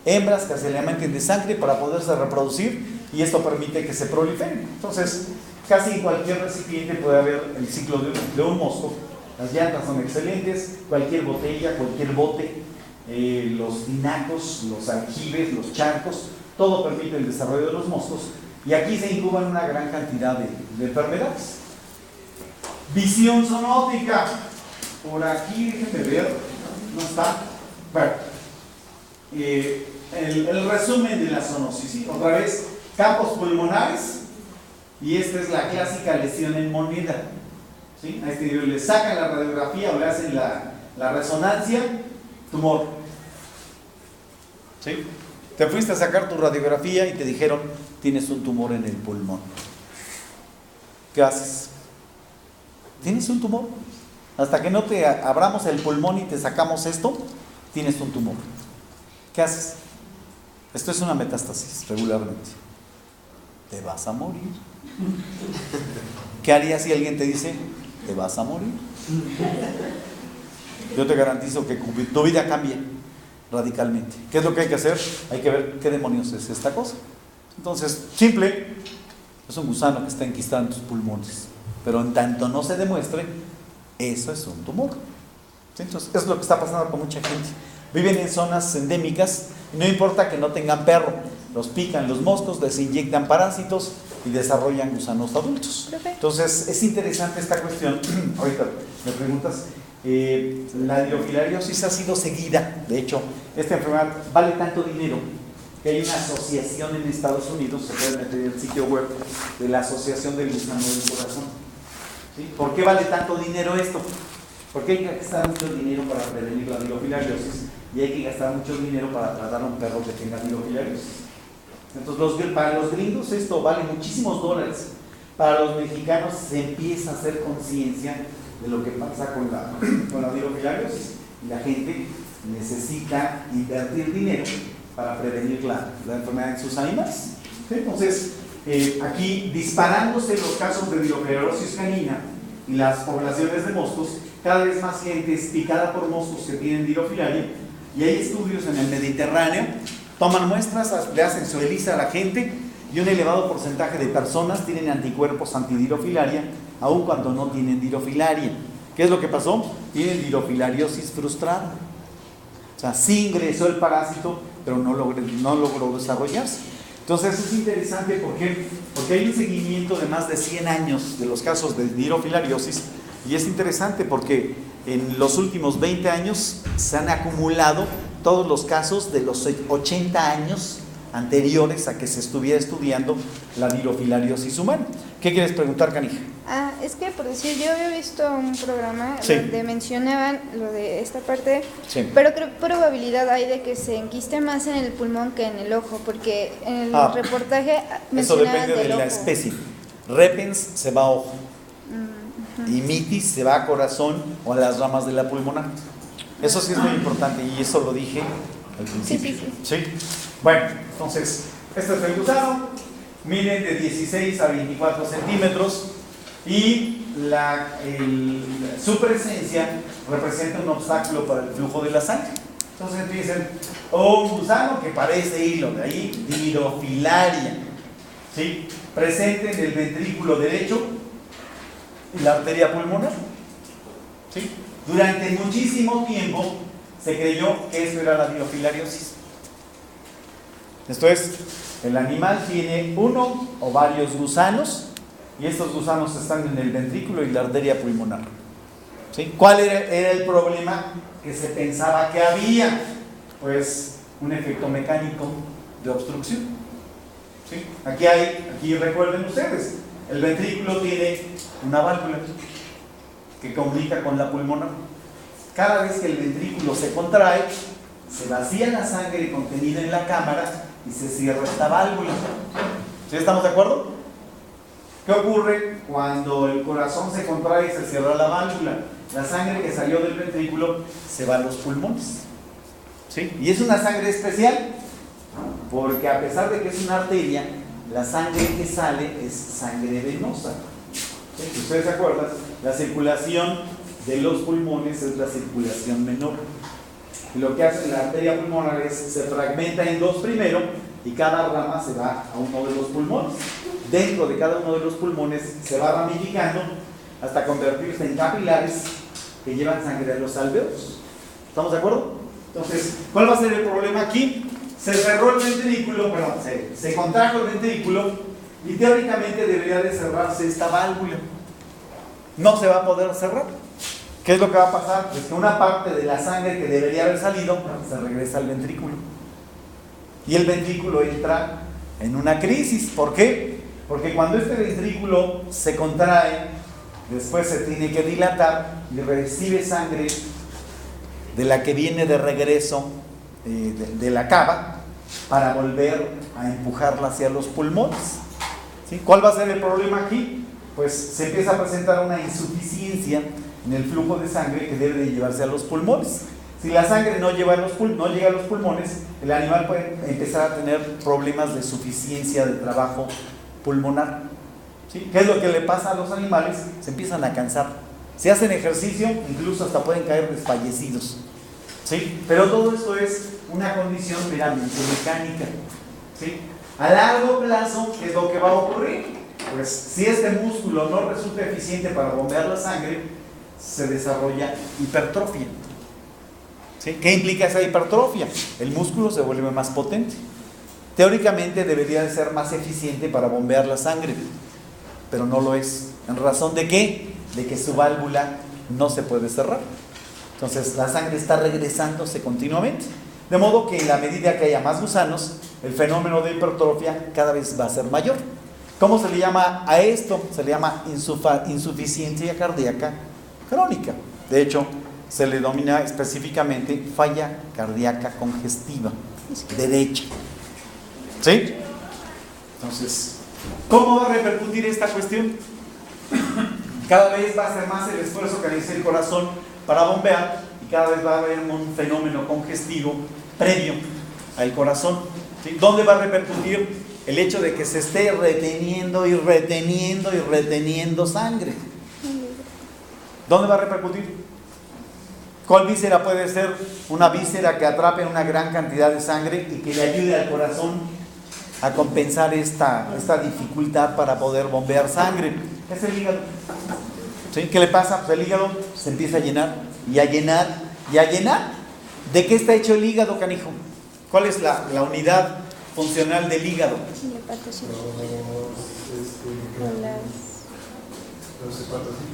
Hembras que se alimenten de sangre para poderse reproducir y esto permite que se proliferen. Entonces, casi en cualquier recipiente puede haber el ciclo de un mosco. Las llantas son excelentes, cualquier botella, cualquier bote, los tinacos, los aljibes, los charcos, todo permite el desarrollo de los moscos y aquí se incuban una gran cantidad de enfermedades. Visión zoonótica. Por aquí, déjenme ver, no está. Bueno, el resumen de la zoonosis, ¿sí? Otra vez, campos pulmonares. Y esta es la clásica lesión en moneda. ¿Sí? A este nivel le sacan la radiografía o le hacen la resonancia, tumor. ¿Sí? Te fuiste a sacar tu radiografía y te dijeron, tienes un tumor en el pulmón. ¿Qué haces? Tienes un tumor. Hasta que no te abramos el pulmón y te sacamos esto, tienes un tumor. ¿Qué haces? Esto es una metástasis regularmente. Te vas a morir. ¿Qué harías si alguien te dice, te vas a morir? Yo te garantizo que tu vida cambia radicalmente. ¿Qué es lo que hay que hacer? Hay que ver qué demonios es esta cosa. Entonces, simple, es un gusano que está enquistado en tus pulmones. Pero en tanto no se demuestre, eso es un tumor. ¿Sí? Entonces, es lo que está pasando con mucha gente. Viven en zonas endémicas y no importa que no tengan perro, los pican los moscos, les inyectan parásitos y desarrollan gusanos adultos. Entonces, es interesante esta cuestión. Ahorita me preguntas, la dirofilariasis ha sido seguida. De hecho, esta enfermedad vale tanto dinero que hay una asociación en Estados Unidos, se puede meter en el sitio web de la Asociación del Gusano del Corazón. ¿Sí? ¿Por qué vale tanto dinero esto? Porque hay que gastar mucho dinero para prevenir la dirofilariasis y hay que gastar mucho dinero para tratar a un perro que tenga dirofilariasis. Entonces, para los gringos esto vale muchísimos dólares. Para los mexicanos se empieza a hacer conciencia de lo que pasa con la dirofilariasis y la gente necesita invertir dinero para prevenir la enfermedad en sus animales. ¿Sí? Entonces, aquí disparándose los casos de dirofilariasis canina y las poblaciones de moscos, cada vez más gente es picada por moscos que tienen dirofilaria, y hay estudios en el Mediterráneo, toman muestras, le hacen su ELISA a la gente y un elevado porcentaje de personas tienen anticuerpos antidirofilaria, aun cuando no tienen dirofilaria. ¿Qué es lo que pasó? Tienen dirofilariosis frustrada. O sea, sí ingresó el parásito, pero no logró desarrollarse. Entonces es interesante porque hay un seguimiento de más de 100 años de los casos de dirofilariosis, y es interesante porque en los últimos 20 años se han acumulado todos los casos de los 80 años anteriores a que se estuviera estudiando la dirofilariosis humana. ¿Qué quieres preguntar, Canija? Es que por decir, yo había visto un programa Sí. donde mencionaban lo de esta parte, Sí. pero ¿qué probabilidad hay de que se enquiste más en el pulmón que en el ojo? Porque en el reportaje Eso mencionaban depende de del la ojo. especie. Repens se va a ojo y mitis se va a corazón o a las ramas de la pulmonar. Eso sí es muy importante y eso lo dije al principio. Sí. Bueno, entonces, este es el gusano, miden de 16 a 24 centímetros y su presencia representa un obstáculo para el flujo de la sangre. Entonces dicen, un gusano que parece hilo, de ahí dirofilaria, ¿sí? Presente en el ventrículo derecho y la arteria pulmonar, ¿sí? Durante muchísimo tiempo se creyó que esto era la dirofilariosis. Esto es, el animal tiene uno o varios gusanos y estos gusanos están en el ventrículo y la arteria pulmonar. ¿Sí? ¿Cuál era el problema que se pensaba que había? Pues un efecto mecánico de obstrucción. ¿Sí? Aquí recuerden ustedes, el ventrículo tiene una válvula que comunica con la pulmonar. Cada vez que el ventrículo se contrae, se vacía la sangre contenida en la cámara y se cierra esta válvula. ¿Sí estamos de acuerdo? ¿Qué ocurre cuando el corazón se contrae y se cierra la válvula? La sangre que salió del ventrículo se va a los pulmones. ¿Sí? Y es una sangre especial porque a pesar de que es una arteria, la sangre que sale es sangre venosa. ¿Sí? Si ustedes se acuerdan, la circulación de los pulmones es la circulación menor. Y lo que hace la arteria pulmonar es se fragmenta en dos primero y cada rama se va a uno de los pulmones. Dentro de cada uno de los pulmones se va ramificando hasta convertirse en capilares que llevan sangre a los alvéolos. ¿Estamos de acuerdo? Entonces, ¿cuál va a ser el problema aquí? Se cerró el ventrículo, se contrajo el ventrículo y teóricamente debería de cerrarse esta válvula. No se va a poder cerrar. ¿Qué es lo que va a pasar? Pues que una parte de la sangre que debería haber salido se regresa al ventrículo. Y el ventrículo entra en una crisis. ¿Por qué? Porque cuando este ventrículo se contrae, después se tiene que dilatar y recibe sangre de la que viene de regreso de la cava para volver a empujarla hacia los pulmones. ¿Sí? ¿Cuál va a ser el problema aquí? pues se empieza a presentar una insuficiencia en el flujo de sangre que debe de llevarse a los pulmones. Si la sangre no llega a los pulmones, el animal puede empezar a tener problemas de suficiencia de trabajo pulmonar. ¿Sí? ¿Qué es lo que le pasa a los animales? Se empiezan a cansar. Si hacen ejercicio, incluso hasta pueden caer desfallecidos. ¿Sí? Pero todo esto es una condición meramente mecánica. ¿Sí? A largo plazo, ¿qué es lo que va a ocurrir? Pues si este músculo no resulta eficiente para bombear la sangre, se desarrolla hipertrofia. ¿Sí? ¿Qué implica esa hipertrofia? El músculo se vuelve más potente. Teóricamente debería de ser más eficiente para bombear la sangre, pero no lo es. ¿En razón de qué? De que su válvula no se puede cerrar. Entonces la sangre está regresándose continuamente. De modo que en la medida que haya más gusanos, el fenómeno de hipertrofia cada vez va a ser mayor. ¿Cómo se le llama a esto? Se le llama insuficiencia cardíaca crónica. De hecho, se le denomina específicamente falla cardíaca congestiva derecha. ¿Sí? Entonces, ¿cómo va a repercutir esta cuestión? Cada vez va a ser más el esfuerzo que realiza el corazón para bombear y cada vez va a haber un fenómeno congestivo previo al corazón. ¿Sí? ¿Dónde va a repercutir? El hecho de que se esté reteniendo y reteniendo y reteniendo sangre. ¿Dónde va a repercutir? ¿Cuál víscera puede ser? Una víscera que atrape una gran cantidad de sangre y que le ayude al corazón a compensar esta dificultad para poder bombear sangre. Es el hígado. ¿Sí? ¿Qué le pasa? Pues el hígado se empieza a llenar y a llenar y a llenar. ¿De qué está hecho el hígado, canijo? ¿Cuál es la unidad funcional del hígado?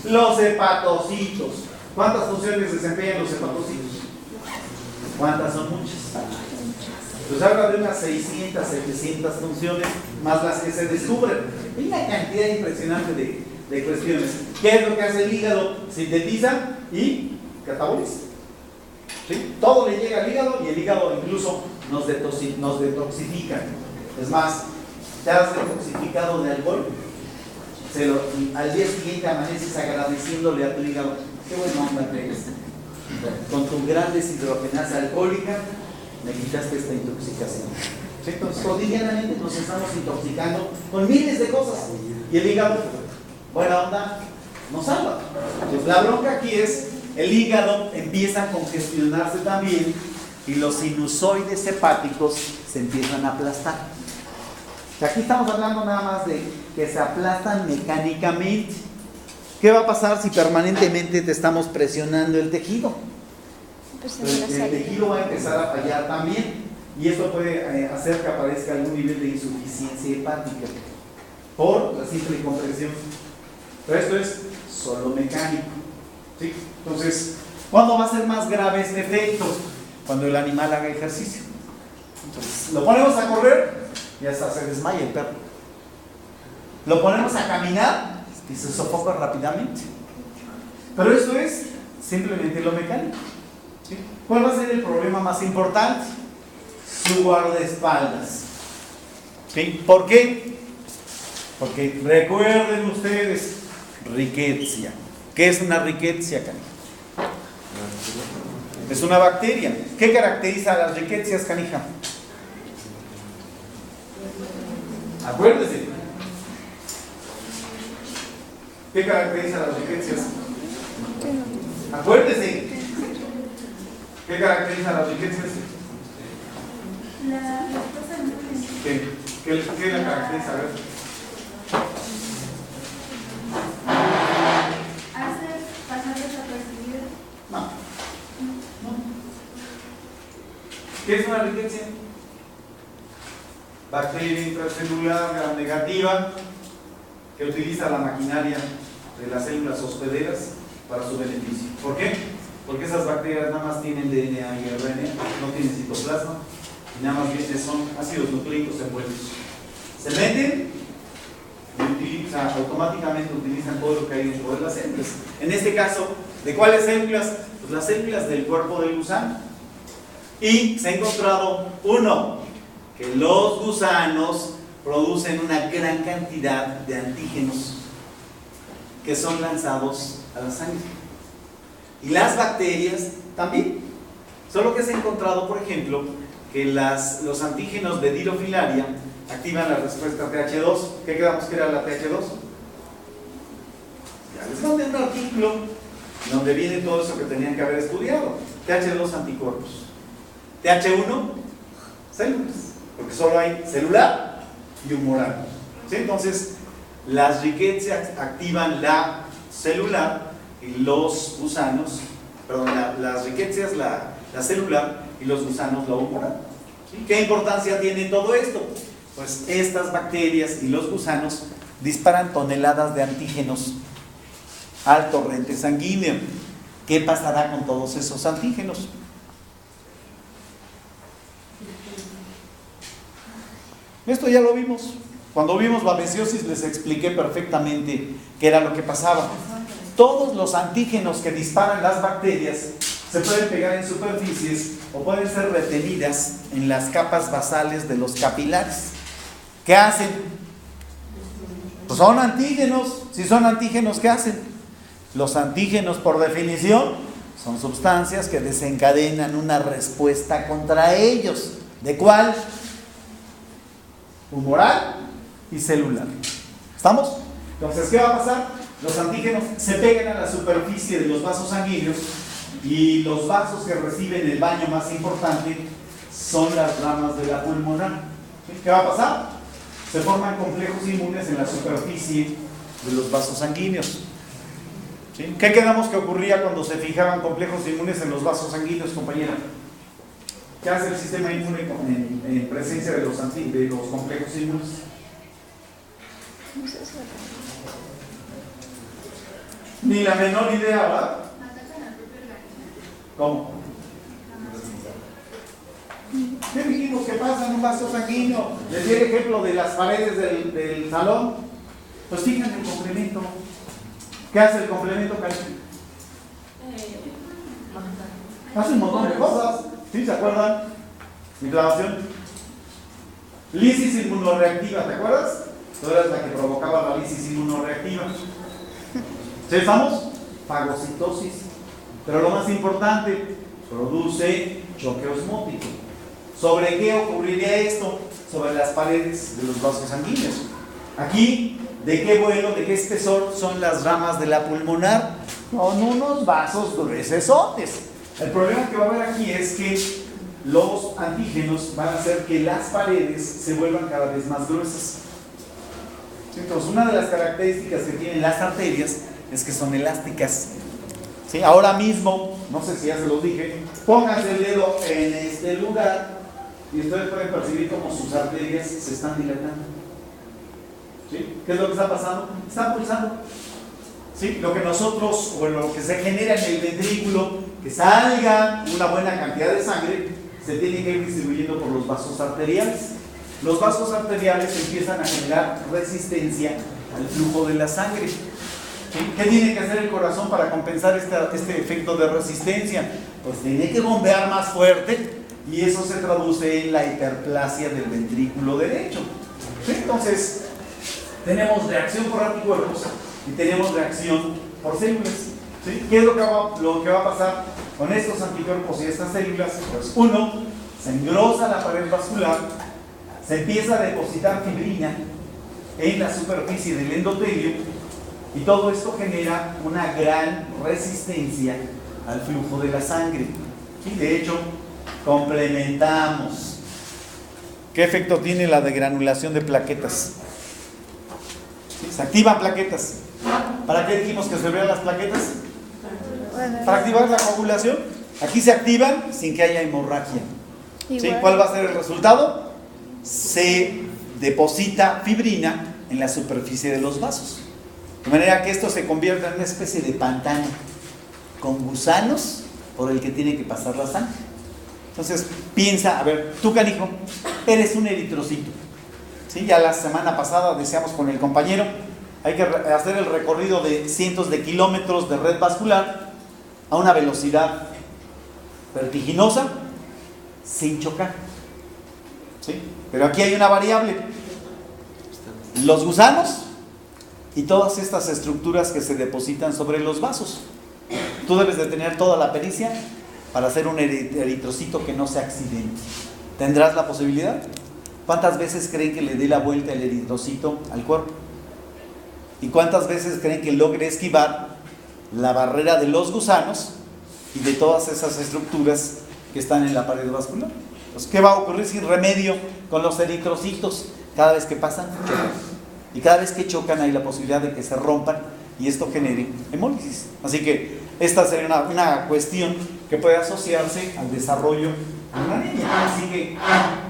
Los hepatocitos. ¿Cuántas funciones desempeñan los hepatocitos? ¿Cuántas son? Muchas. Pues habla de unas 600, 700 funciones, más las que se descubren. Hay una cantidad impresionante de cuestiones. ¿Qué es lo que hace el hígado? Sintetiza y cataboliza. ¿Sí? Todo le llega al hígado y el hígado incluso nos detoxifica. Es más, te has detoxificado de alcohol, al día siguiente amaneces agradeciéndole a tu hígado. Qué buena onda que eres. Con tu gran deshidrogenasa alcohólica me quitaste esta intoxicación. ¿Sí? Entonces, cotidianamente nos estamos intoxicando con miles de cosas. Y el hígado, buena onda, nos salva. Entonces, la bronca aquí es, el hígado empieza a congestionarse también y los sinusoides hepáticos se empiezan a aplastar. O sea, aquí estamos hablando nada más de que se aplastan mecánicamente. ¿Qué va a pasar si permanentemente te estamos presionando el tejido? Pues el tejido va a empezar a fallar también y esto puede hacer que aparezca algún nivel de insuficiencia hepática por la simple compresión. Pero esto es solo mecánico. ¿Sí? Entonces, ¿cuándo va a ser más grave este efecto? Cuando el animal haga ejercicio. Entonces, lo ponemos a correr y hasta se desmaya el perro. Lo ponemos a caminar y se sofoca rápidamente. Pero esto es simplemente lo mecánico. ¿Sí? ¿Cuál va a ser el problema más importante? Su guardaespaldas. ¿Sí? ¿Por qué? Porque recuerden ustedes, rickettsia. ¿Qué es una rickettsia, canijo? Es una bacteria. ¿Qué caracteriza a las rickettsias, canija? Acuérdese. ¿Qué caracteriza a las rickettsias? Acuérdese. ¿Qué caracteriza a las rickettsias? ¿Qué la caracteriza? A ver. ¿Hace pasar desapercibido? No. ¿Qué es una rickettsia? Bacteria intracelular gram negativa que utiliza la maquinaria de las células hospederas para su beneficio. ¿Por qué? Porque esas bacterias nada más tienen DNA y RNA, no tienen citoplasma y nada más bien son ácidos nucleicos envueltos. Se meten y automáticamente utilizan todo lo que hay dentro de las células. En este caso, ¿de cuáles células? Pues las células del cuerpo del gusano. Y se ha encontrado, uno, que los gusanos producen una gran cantidad de antígenos. que son lanzados a la sangre. Y las bacterias también. Solo que se ha encontrado, por ejemplo, que los antígenos de Dirofilaria activan la respuesta TH2. ¿Qué quedamos que era la TH2? Ya les mandé un artículo donde viene todo eso que tenían que haber estudiado. TH2 anticuerpos. TH1 células, porque solo hay celular y humoral. ¿Sí? Entonces, las riquezas activan la celular y los gusanos, perdón, las riquezas la celular y los gusanos la humoral. ¿Sí? ¿Qué importancia tiene todo esto? Pues estas bacterias y los gusanos disparan toneladas de antígenos al torrente sanguíneo. ¿Qué pasará con todos esos antígenos? Esto ya lo vimos. Cuando vimos babesiosis les expliqué perfectamente qué era lo que pasaba. Todos los antígenos que disparan las bacterias se pueden pegar en superficies o pueden ser retenidas en las capas basales de los capilares. ¿Qué hacen? Pues son antígenos. Si son antígenos, ¿qué hacen? Los antígenos, por definición, son sustancias que desencadenan una respuesta contra ellos. ¿De cuál? Humoral y celular. ¿Estamos? Entonces, ¿qué va a pasar? Los antígenos se pegan a la superficie de los vasos sanguíneos y los vasos que reciben el baño más importante son las ramas de la pulmonar. ¿Qué va a pasar? Se forman complejos inmunes en la superficie de los vasos sanguíneos. ¿Sí? ¿Qué quedamos que ocurría cuando se fijaban complejos inmunes en los vasos sanguíneos, compañera? ¿Qué hace el sistema inmune en presencia de los complejos inmunes? Ni la menor idea, ¿verdad? ¿Cómo? ¿Qué dijimos que pasa en un vaso sanguíneo? Les di el ejemplo de las paredes del salón. Pues fíjense el complemento. ¿Qué hace el complemento, Cari? Hace un montón de cosas. ¿Sí? ¿Se acuerdan? Inflamación. Lisis inmunoreactiva, ¿te acuerdas? Tú eras la que provocaba la lisis inmunoreactiva. ¿Sí estamos? Fagocitosis. Pero lo más importante, produce choque osmótico. ¿Sobre qué ocurriría esto? Sobre las paredes de los vasos sanguíneos. Aquí, ¿de qué vuelo, de qué espesor son las ramas de la pulmonar? Son unos vasos gruesotes. El problema que va a haber aquí es que los antígenos van a hacer que las paredes se vuelvan cada vez más gruesas. Entonces, una de las características que tienen las arterias es que son elásticas. ¿Sí? Ahora mismo, no sé si ya se los dije, pónganse el dedo en este lugar y ustedes pueden percibir cómo sus arterias se están dilatando. ¿Sí? ¿Qué es lo que está pasando? Están pulsando. ¿Sí? Lo que nosotros, o lo que se genera en el ventrículo, que salga una buena cantidad de sangre, se tiene que ir distribuyendo por los vasos arteriales. Los vasos arteriales empiezan a generar resistencia al flujo de la sangre. ¿Sí? ¿Qué tiene que hacer el corazón para compensar este efecto de resistencia? Pues tiene que bombear más fuerte y eso se traduce en la hiperplasia del ventrículo derecho. ¿Sí? Entonces, tenemos reacción por anticuerpos y tenemos reacción por células. ¿Sí? ¿Qué es lo que va a pasar con estos anticuerpos y estas células? Pues uno, se engrosa la pared vascular, se empieza a depositar fibrina en la superficie del endotelio y todo esto genera una gran resistencia al flujo de la sangre. Y de hecho, complementamos. ¿Qué efecto tiene la degranulación de plaquetas? ¿Sí? Se activan plaquetas. ¿Para qué dijimos que servían las plaquetas? Para activar la coagulación. Aquí se activan sin que haya hemorragia. ¿Sí? ¿Cuál va a ser el resultado? Se deposita fibrina en la superficie de los vasos. De manera que esto se convierta en una especie de pantano con gusanos por el que tiene que pasar la sangre. Entonces, piensa, a ver, tú, canijo, eres un eritrocito. ¿Sí? Ya la semana pasada decíamos con el compañero, hay que hacer el recorrido de cientos de kilómetros de red vascular a una velocidad vertiginosa sin chocar. ¿Sí? Pero aquí hay una variable. Los gusanos y todas estas estructuras que se depositan sobre los vasos. Tú debes de tener toda la pericia para hacer un eritrocito que no se accidente. ¿Tendrás la posibilidad? ¿Cuántas veces creen que le dé la vuelta el eritrocito al cuerpo? ¿Y cuántas veces creen que logre esquivar la barrera de los gusanos y de todas esas estructuras que están en la pared vascular? Pues, ¿qué va a ocurrir sin remedio con los eritrocitos? Cada vez que pasan, chocan. Y cada vez que chocan hay la posibilidad de que se rompan y esto genere hemólisis. Así que esta sería una cuestión que puede asociarse al desarrollo de una anemia. Así que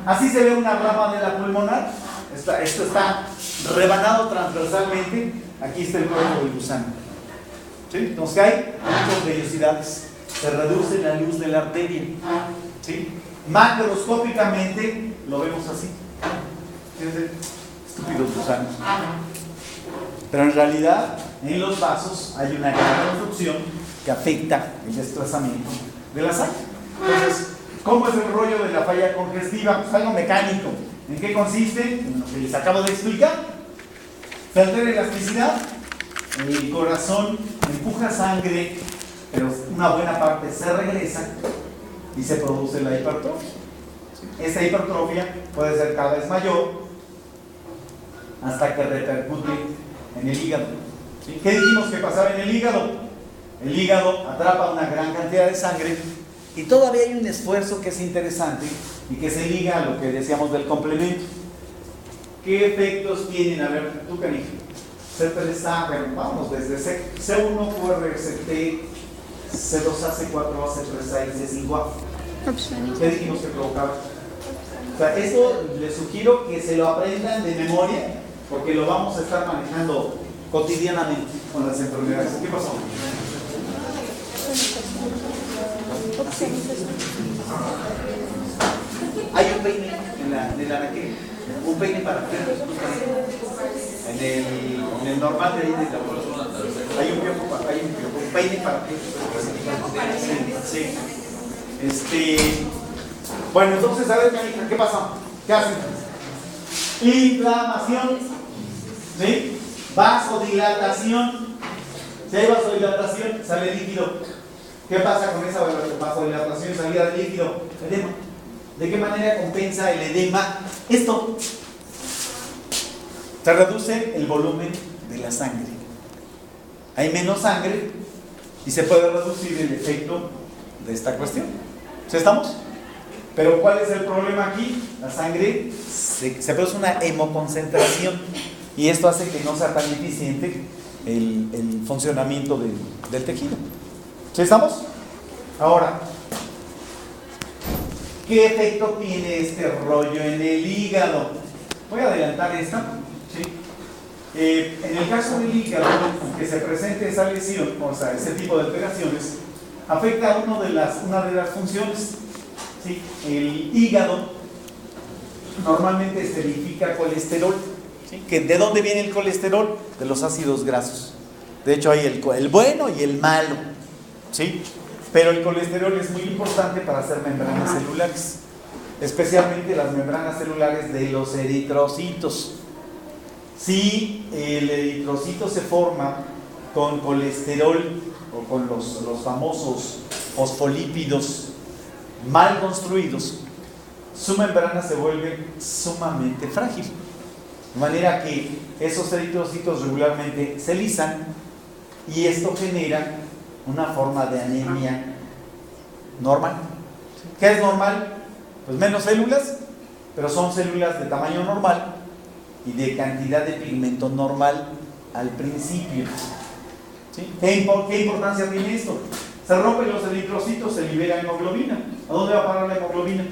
así se ve una rama de la pulmonar. Esto está rebanado transversalmente. Aquí está el cuerpo del gusano. ¿Sí? Entonces hay muchas vellosidades. Se reduce la luz de la arteria. ¿Sí? Macroscópicamente lo vemos así. Fíjense, estúpidos gusanos. Pero en realidad en los vasos hay una gran obstrucción que afecta el desplazamiento de la sangre. Entonces, ¿cómo es el rollo de la falla congestiva? Pues algo mecánico. ¿En qué consiste? En lo que les acabo de explicar. Se altera la elasticidad, el corazón empuja sangre, pero una buena parte se regresa y se produce la hipertrofia. Esta hipertrofia puede ser cada vez mayor hasta que repercute en el hígado. ¿Sí? ¿Qué dijimos que pasaba en el hígado? El hígado atrapa una gran cantidad de sangre y todavía hay un esfuerzo que es interesante y que se liga a lo que decíamos del complemento. ¿Qué efectos tienen? A ver, tú, canijo. C3A, bueno, vamos desde C1, QRST, C2A, C4A, C3A y C5A. ¿Qué dijimos que provocaba? O sea, esto les sugiero que se lo aprendan de memoria porque lo vamos a estar manejando cotidianamente con las enfermedades. ¿Qué pasó? Hay un peine en el anaquel, un peine para perros. En el normal de ahí de la hay un peine para perros. Sí. Bueno, entonces, a ver, ¿qué pasa? ¿Qué hacen? Inflamación, ¿sí? Vasodilatación. Si hay vasodilatación, sale líquido. ¿Qué pasa con esa vasodilatación, salida de líquido? Edema. ¿De qué manera compensa el edema esto? Se reduce el volumen de la sangre. Hay menos sangre y se puede reducir el efecto de esta cuestión. ¿Sí estamos? Pero ¿cuál es el problema aquí? La sangre se produce una hemoconcentración y esto hace que no sea tan eficiente el funcionamiento del tejido. ¿Sí estamos? Ahora, ¿qué efecto tiene este rollo en el hígado? Voy a adelantar esta. ¿Sí? En el caso del hígado, que se presente esa lesión, o sea, ese tipo de alteraciones, afecta a una de las funciones. ¿Sí? El hígado normalmente esterifica colesterol. ¿Sí? ¿De dónde viene el colesterol? De los ácidos grasos. De hecho hay el bueno y el malo. ¿Sí? Pero el colesterol es muy importante para hacer membranas celulares, especialmente las membranas celulares de los eritrocitos. Si el eritrocito se forma con colesterol o con los famosos fosfolípidos mal construidos, su membrana se vuelve sumamente frágil, de manera que esos eritrocitos regularmente se lisan y esto genera una forma de anemia normal. ¿Qué es normal? Pues menos células, pero son células de tamaño normal y de cantidad de pigmento normal al principio. ¿Sí? ¿Qué importancia tiene esto? Se rompen los eritrocitos, se libera hemoglobina. ¿A dónde va a parar la hemoglobina?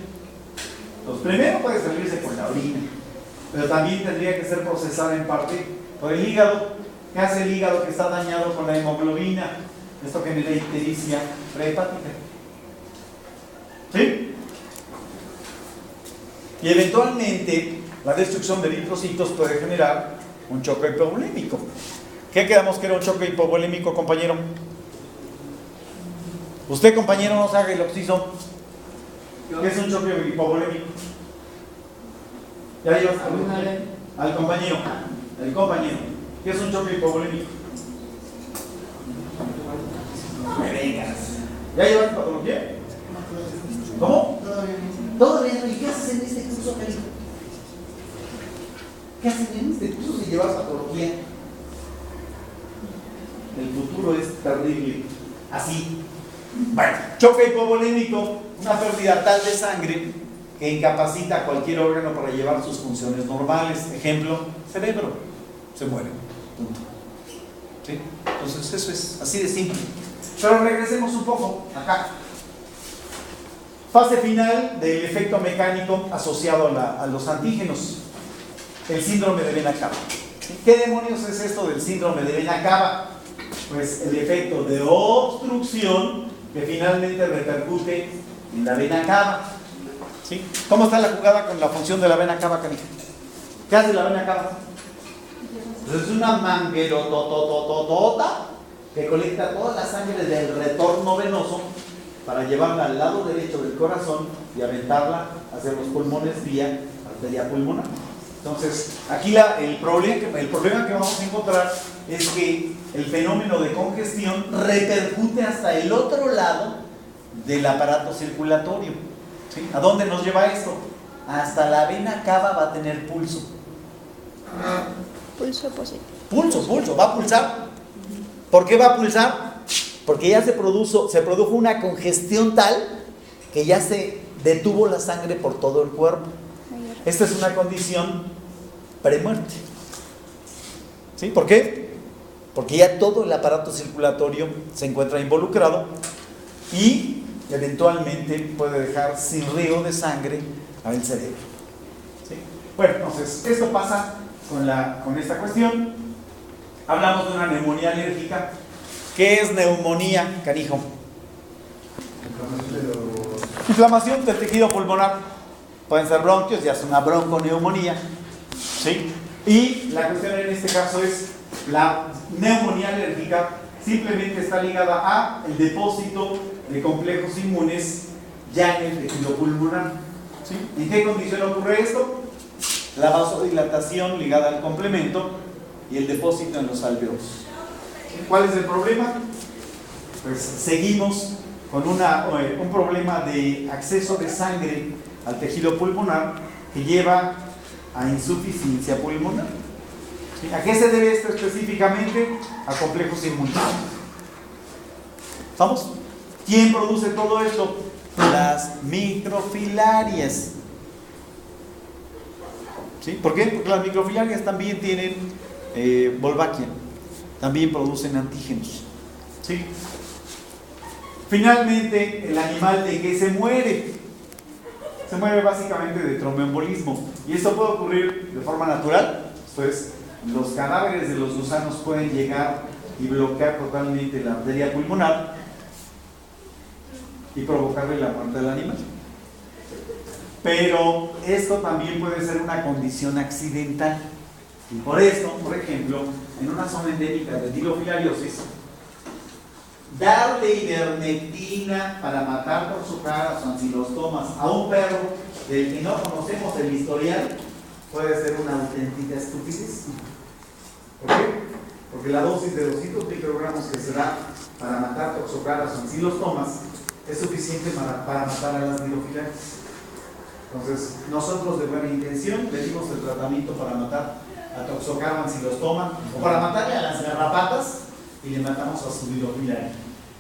Pues primero puede salirse por la orina, pero también tendría que ser procesada en parte por el hígado. ¿Qué hace el hígado que está dañado con la hemoglobina? Esto genera ictericia prehepática. ¿Sí? Y eventualmente la destrucción de eritrocitos puede generar un choque hipovolémico. ¿Qué quedamos que era un choque hipovolémico, compañero? Usted, compañero, no sabe lo que hizo. ¿Qué es un choque hipovolémico? Ya yo al compañero. El compañero. ¿Qué es un choque hipovolémico? No me vengas. ¿Ya llevas patología? ¿Cómo? Todavía no. ¿Y qué haces en este curso, Carico? ¿Qué haces en este curso si llevas patología? El futuro es terrible. Así. Bueno, choque hipovolémico, una pérdida tal de sangre que incapacita a cualquier órgano para llevar sus funciones normales. Ejemplo, cerebro. Se muere. Punto. ¿Sí? Entonces eso es así de simple. Pero regresemos un poco acá. Fase final del efecto mecánico asociado a los antígenos. El síndrome de vena cava. ¿Qué demonios es esto del síndrome de vena cava? Pues el efecto de obstrucción que finalmente repercute en la vena cava. ¿Sí? ¿Cómo está la jugada con la función de la vena cava, canija? ¿Qué hace la vena cava? Pues es una manguerototototota que colecta toda la sangre del retorno venoso para llevarla al lado derecho del corazón y aventarla hacia los pulmones vía arteria pulmonar. Entonces, aquí el problema que vamos a encontrar es que el fenómeno de congestión repercute hasta el otro lado del aparato circulatorio. ¿Sí? ¿A dónde nos lleva esto? Hasta la vena cava va a tener pulso. Pulso positivo. Pulso, va a pulsar. ¿Por qué va a pulsar? Porque ya se produjo una congestión tal que ya se detuvo la sangre por todo el cuerpo. Esta es una condición premuerte. ¿Sí? ¿Por qué? Porque ya todo el aparato circulatorio se encuentra involucrado y eventualmente puede dejar sin riego de sangre al cerebro. ¿Sí? Bueno, entonces, esto pasa con esta cuestión. Hablamos de una neumonía alérgica. ¿Qué es neumonía, canijo? Inflamación del tejido pulmonar. Pueden ser bronquios, ya es una bronconeumonía. ¿Sí? Y la cuestión en este caso es la neumonía alérgica. Simplemente está ligada a el depósito de complejos inmunes ya en el tejido pulmonar. ¿Sí? ¿En qué condición ocurre esto? La vasodilatación ligada al complemento y el depósito en los alveolos. ¿Cuál es el problema? Pues seguimos con un problema de acceso de sangre al tejido pulmonar que lleva a insuficiencia pulmonar. ¿Sí? ¿A qué se debe esto específicamente? A complejos inmunitarios. ¿Vamos? ¿Quién produce todo esto? Las microfilarias. ¿Sí? ¿Por qué? Porque las microfilarias también tienen Wolbachia, también producen antígenos. ¿Sí? Finalmente, el animal de qué se muere. Se muere básicamente de tromboembolismo. Y esto puede ocurrir de forma natural. Pues los cadáveres de los gusanos pueden llegar y bloquear totalmente la arteria pulmonar y provocarle la muerte del animal. Pero esto también puede ser una condición accidental. Y por esto, por ejemplo, en una zona endémica de tirofilariosis, darle ivermectina para matar por su cara o ancilostomas a un perro del que no conocemos el historial puede ser una auténtica estupidez. ¿Por qué? Porque la dosis de 200 microgramos que se da para matar toxocaras o ancilostomas es suficiente para matar a las dirofilarias. Entonces, nosotros de buena intención le dimos el tratamiento para matar a toxocara o ancilostoma o para matarle a las garrapatas y le matamos a su dirofilaria.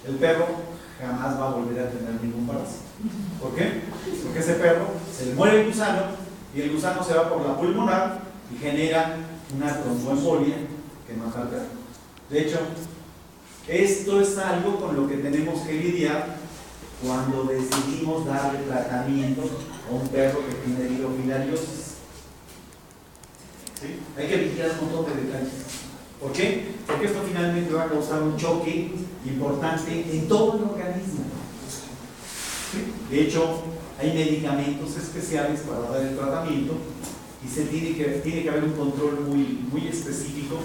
El perro jamás va a volver a tener ningún parásito. ¿Por qué? Porque ese perro se le muere el gusano y el gusano se va por la pulmonar y genera una tromboembolia que mata al perro. De hecho, esto es algo con lo que tenemos que lidiar cuando decidimos darle tratamiento a un perro que tiene dirofilariosis. ¿Sí? Hay que vigilar un montón de detalles. ¿Por qué? Porque esto finalmente va a causar un choque importante en todo el organismo. ¿Sí? De hecho, hay medicamentos especiales para dar el tratamiento y tiene que haber un control muy específico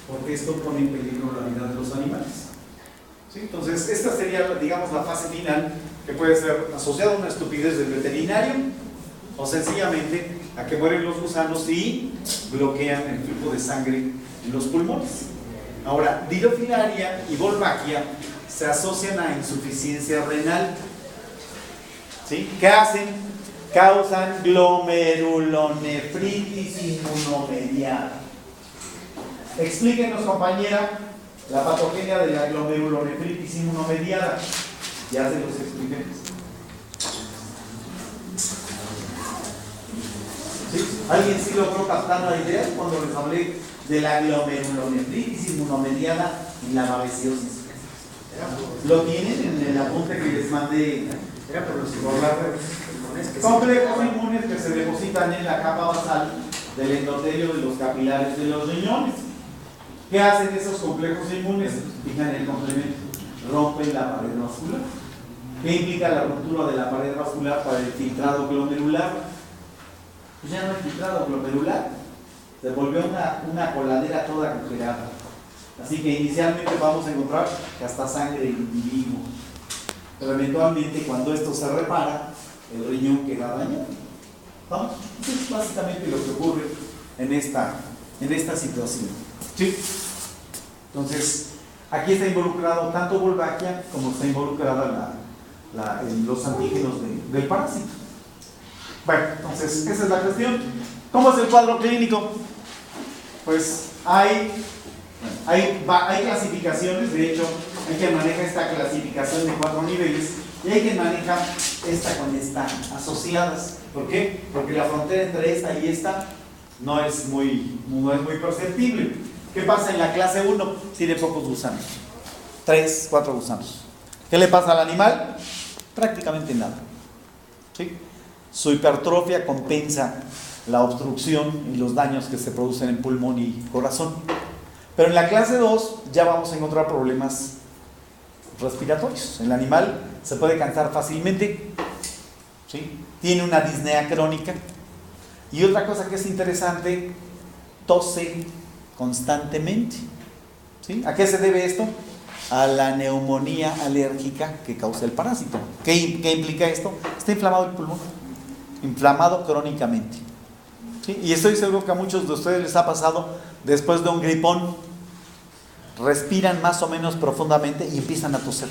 porque esto pone en peligro la vida de los animales. ¿Sí? Entonces, esta sería, digamos, la fase final que puede ser asociada a una estupidez del veterinario o sencillamente a que mueren los gusanos y bloquean el flujo de sangre en los pulmones. Ahora, Dirofilaria y Wolbachia se asocian a insuficiencia renal. ¿Sí? ¿Qué hacen? Causan glomerulonefritis inmunomediada. Explíquenos, compañera, la patogenia de la glomerulonefritis inmunomediada. Ya se los expliqué. ¿Sí? ¿Alguien sí logró captar la idea cuando les hablé de la glomerulonefritis inmunomediada y la babesiosis? ¿Lo tienen en el apunte que les mandé? Era por los Complejos inmunes que se depositan en la capa basal del endotelio de los capilares de los riñones. ¿Qué hacen esos complejos inmunes? Fijan el complemento. Rompen la pared vascular. ¿Qué implica la ruptura de la pared vascular para el filtrado glomerular? Pues ya no hay filtrado glomerular. Se volvió una coladera toda agujerada. Así que inicialmente vamos a encontrar que hasta sangre en vivo. Pero eventualmente, cuando esto se repara, el riñón queda dañado. ¿Vamos? Eso es básicamente lo que ocurre en esta situación. ¿Sí? Entonces, aquí está involucrado tanto Wolbachia como está involucrada los antígenos del parásito. Bueno, entonces, esa es la cuestión. ¿Cómo es el cuadro clínico? Pues hay clasificaciones. De hecho, hay quien maneja esta clasificación de 4 niveles y hay quien maneja esta con esta asociadas. ¿Por qué? Porque la frontera entre esta y esta no es muy perceptible. ¿Qué pasa en la clase 1? Tiene pocos gusanos. 3, 4 gusanos. ¿Qué le pasa al animal? Prácticamente nada. ¿Sí? Su hipertrofia compensa la obstrucción y los daños que se producen en pulmón y corazón. Pero en la clase 2 ya vamos a encontrar problemas respiratorios. El animal se puede cansar fácilmente, ¿sí? Tiene una disnea crónica y otra cosa que es interesante, tose constantemente, ¿sí? ¿A qué se debe esto? A la neumonía alérgica que causa el parásito. ¿Qué implica esto? Está inflamado el pulmón, inflamado crónicamente, ¿sí? Y estoy seguro que a muchos de ustedes les ha pasado después de un gripón, respiran más o menos profundamente y empiezan a toser.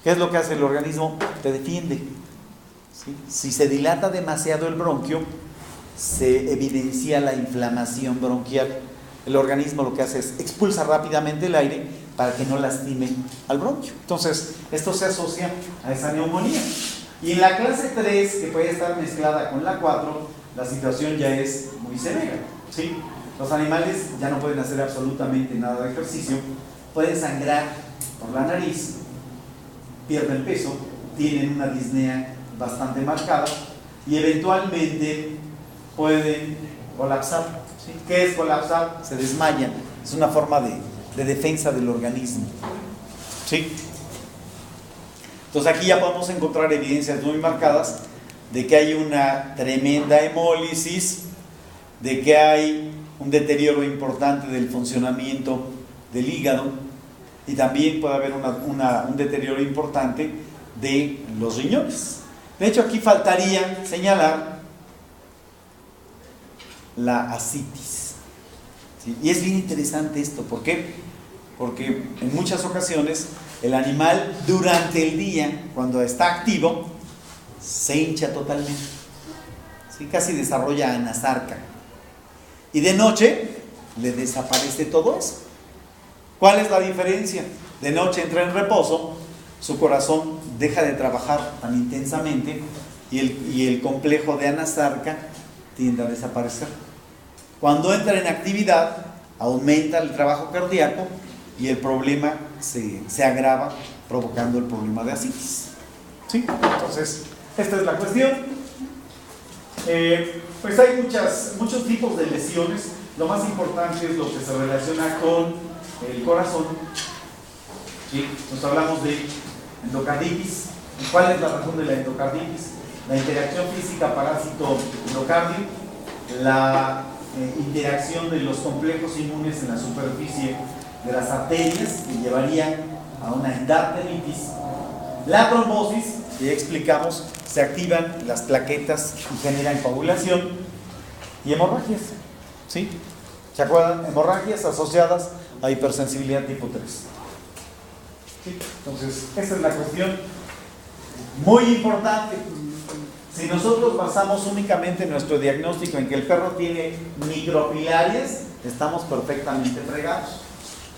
¿Qué es lo que hace el organismo? Te defiende, ¿sí? Si se dilata demasiado el bronquio, se evidencia la inflamación bronquial. El organismo lo que hace es expulsa rápidamente el aire para que no lastime al bronquio. Entonces, esto se asocia a esa neumonía. Y en la clase 3, que puede estar mezclada con la 4, la situación ya es muy severa, ¿sí? Los animales ya no pueden hacer absolutamente nada de ejercicio, pueden sangrar por la nariz, pierden peso, tienen una disnea bastante marcada y eventualmente pueden colapsar. ¿Sí? ¿Qué es colapsar? Se desmayan. Es una forma de defensa del organismo. ¿Sí? Entonces aquí ya podemos encontrar evidencias muy marcadas de que hay una tremenda hemólisis, de que hay un deterioro importante del funcionamiento del hígado y también puede haber un deterioro importante de los riñones. De hecho, aquí faltaría señalar la ascitis, ¿sí? Y es bien interesante esto. ¿Por qué? Porque en muchas ocasiones el animal durante el día, cuando está activo, se hincha totalmente, ¿sí? Casi desarrolla anasarca. Y de noche le desaparece todo eso. ¿Cuál es la diferencia? De noche entra en reposo, su corazón deja de trabajar tan intensamente y el complejo de anasarca tiende a desaparecer. Cuando entra en actividad, aumenta el trabajo cardíaco y el problema se agrava, provocando el problema de ascitis. ¿Sí? Entonces, esta es la cuestión. Pues hay muchos tipos de lesiones. Lo más importante es lo que se relaciona con el corazón. ¿Sí? Nos hablamos de endocarditis. ¿Cuál es la razón de la endocarditis? La interacción física parásito-endocardio, la interacción de los complejos inmunes en la superficie de las arterias que llevaría a una endarteritis, la trombosis ya explicamos, se activan las plaquetas y generan coagulación y hemorragias. ¿Sí? ¿Se acuerdan? Hemorragias asociadas a hipersensibilidad tipo 3. ¿Sí? Entonces, esta es la cuestión muy importante. Si nosotros basamos únicamente nuestro diagnóstico en que el perro tiene microfilarias, estamos perfectamente fregados.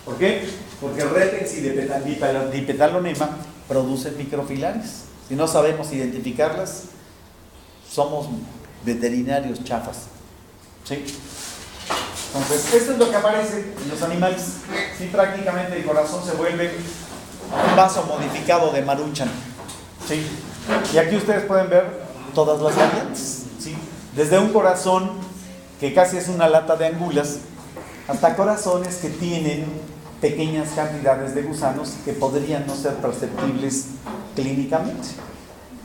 ¿Por qué? Porque retex y dipetalonema producen microfilarias. Si no sabemos identificarlas, somos veterinarios chafas. ¿Sí? Entonces, esto es lo que aparece en los animales. Sí, prácticamente el corazón se vuelve un vaso modificado de Maruchan. ¿Sí? Y aquí ustedes pueden ver todas las variantes. ¿Sí? Desde un corazón que casi es una lata de angulas, hasta corazones que tienen pequeñas cantidades de gusanos que podrían no ser perceptibles clínicamente.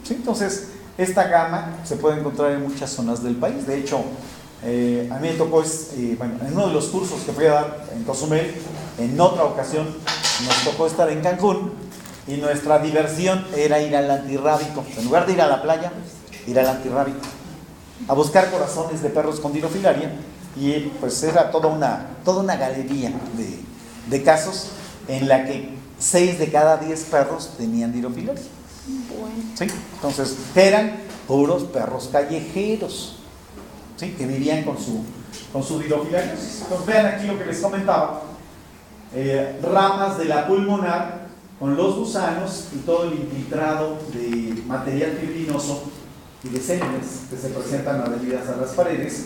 ¿Sí? Entonces, esta gama se puede encontrar en muchas zonas del país. De hecho, a mí me tocó, en uno de los cursos que fui a dar en Cozumel, en otra ocasión nos tocó estar en Cancún y nuestra diversión era ir al antirrábico. En lugar de ir a la playa, ir al antirrábico a buscar corazones de perros con dirofilaria, y pues era toda una galería de casos en la que 6 de cada 10 perros tenían dirofilaria. ¿Sí? Entonces eran puros perros callejeros, ¿sí? Que vivían con su dirofilaria. Entonces vean aquí lo que les comentaba, ramas de la pulmonar con los gusanos y todo el infiltrado de material fibrinoso y de células que se presentan adheridas a las paredes.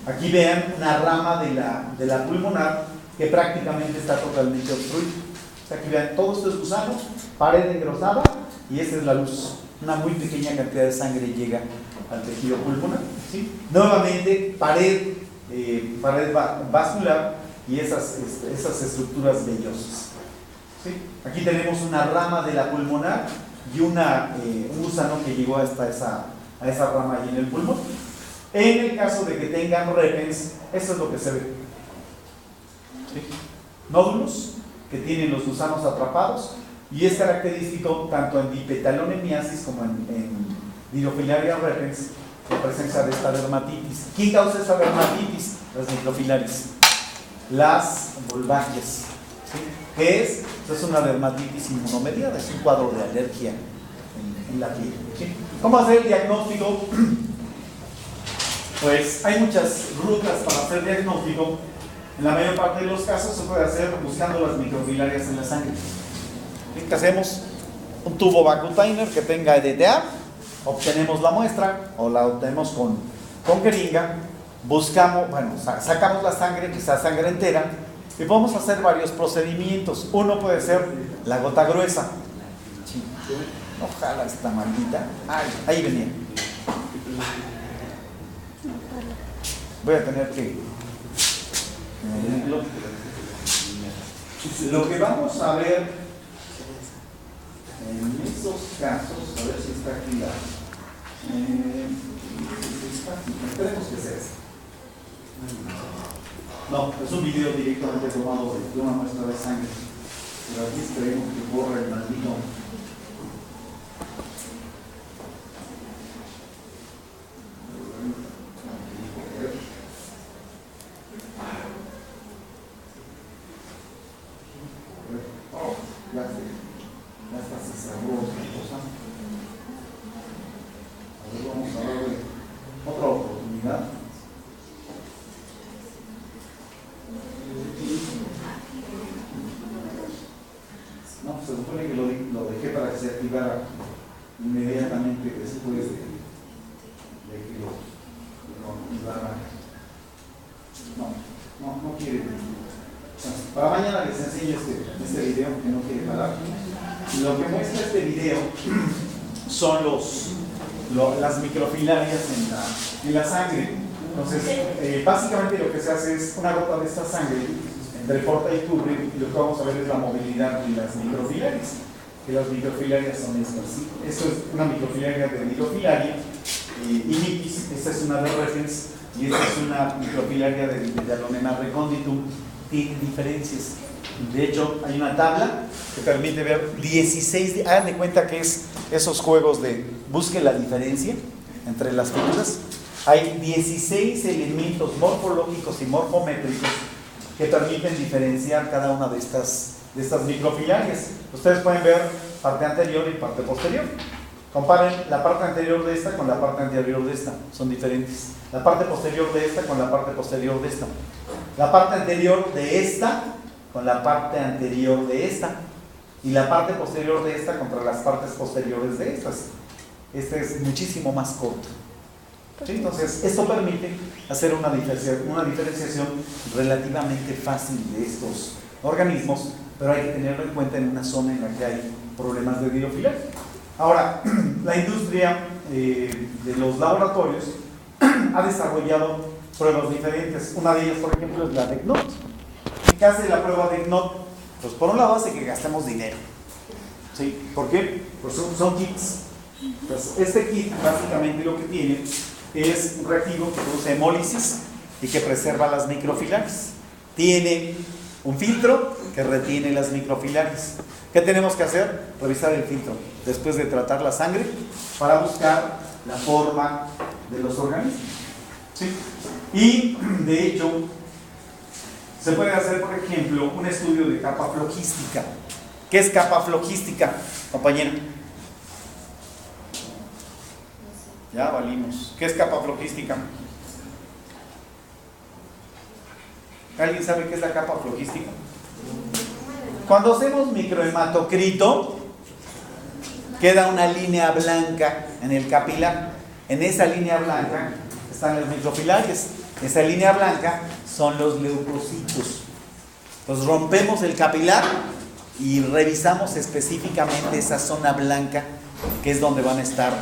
Aquí vean una rama de la pulmonar que prácticamente está totalmente obstruida. O sea, aquí vean todos estos gusanos, pared engrosada, y esta es la luz. Una muy pequeña cantidad de sangre llega al tejido pulmonar. ¿Sí? Nuevamente, pared vascular y esas estructuras vellosas. ¿Sí? Aquí tenemos una rama de la pulmonar y un gusano que llegó hasta esa rama ahí en el pulmón. En el caso de que tengan repens, eso es lo que se ve. ¿Sí? Nódulos que tienen los gusanos atrapados, y es característico tanto en dipetalonemiasis como en dirofilaria repens la presencia de esta dermatitis. ¿Quién causa esta dermatitis? Las microfilarias, las volváceas. ¿Sí? ¿Qué es? Es una dermatitis inmunomediada, es un cuadro de alergia en la piel. ¿Sí? ¿Cómo hacer el diagnóstico? Pues hay muchas rutas para hacer diagnóstico. En la mayor parte de los casos se puede hacer buscando las microfilarias en la sangre. ¿Qué hacemos? Un tubo vacutainer que tenga EDTA, obtenemos la muestra o la obtenemos con jeringa, buscamos, sacamos la sangre, quizás sangre entera, y podemos hacer varios procedimientos. Uno puede ser la gota gruesa. Ojalá esta maldita. Ay, ahí venía. Voy a tener que lo que vamos a ver en estos casos, a ver si está aquí esperemos que sea este. No, es un video directamente tomado de una muestra de sangre, pero aquí esperemos que borre el maldito. Ya está, se cerró otra cosa. A ver, vamos a darle otra oportunidad. No, pues se supone que lo dejé para que se activara inmediatamente después de que lo activara. No quiere. Para mañana les enseño este video que no quiere parar. Lo que muestra este video son las microfilarias en la sangre. Entonces, básicamente lo que se hace es una gota de esta sangre entre corta y cubre, y lo que vamos a ver es la movilidad de las microfilarias. Que las microfilarias son estas. ¿Sí? Esto es una microfilaria de dirofilaria imitis, esta es una de referens, y esta es una microfilaria de dipetalonema reconditum. Tienen diferencias. De hecho, hay una tabla que permite ver 16, hagan de cuenta que es esos juegos de busque la diferencia entre las figuras. Hay 16 elementos morfológicos y morfométricos que permiten diferenciar cada una de estas microfilarias. Ustedes pueden ver parte anterior y parte posterior. Comparen la parte anterior de esta con la parte anterior de esta, son diferentes. La parte posterior de esta con la parte posterior de esta. La parte anterior de esta con la parte anterior de esta. Y la parte posterior de esta contra las partes posteriores de estas. Este es muchísimo más corto. ¿Sí? Entonces, esto permite hacer una diferenciación relativamente fácil de estos organismos, pero hay que tenerlo en cuenta en una zona en la que hay problemas de diofilaria. Ahora, la industria de los laboratorios ha desarrollado pruebas diferentes. Una de ellas, por ejemplo, es la de CNOT. ¿Qué hace la prueba de CNOT? Pues por un lado hace que gastemos dinero. ¿Sí? ¿Por qué? Pues son kits. Pues este kit básicamente lo que tiene es un reactivo que produce hemólisis y que preserva las microfilarias. Tiene un filtro que retiene las microfilarias. ¿Qué tenemos que hacer? Revisar el filtro después de tratar la sangre para buscar la forma de los organismos. ¿Sí? Y de hecho se puede hacer, por ejemplo, un estudio de capa flogística. ¿Qué es capa flogística, compañero? Ya valimos. ¿Qué es capa flogística? ¿Alguien sabe qué es la capa flogística? Cuando hacemos microhematocrito, queda una línea blanca en el capilar. En esa línea blanca están las microfilarias. Esa línea blanca son los leucocitos. Entonces rompemos el capilar y revisamos específicamente esa zona blanca, que es donde van a estar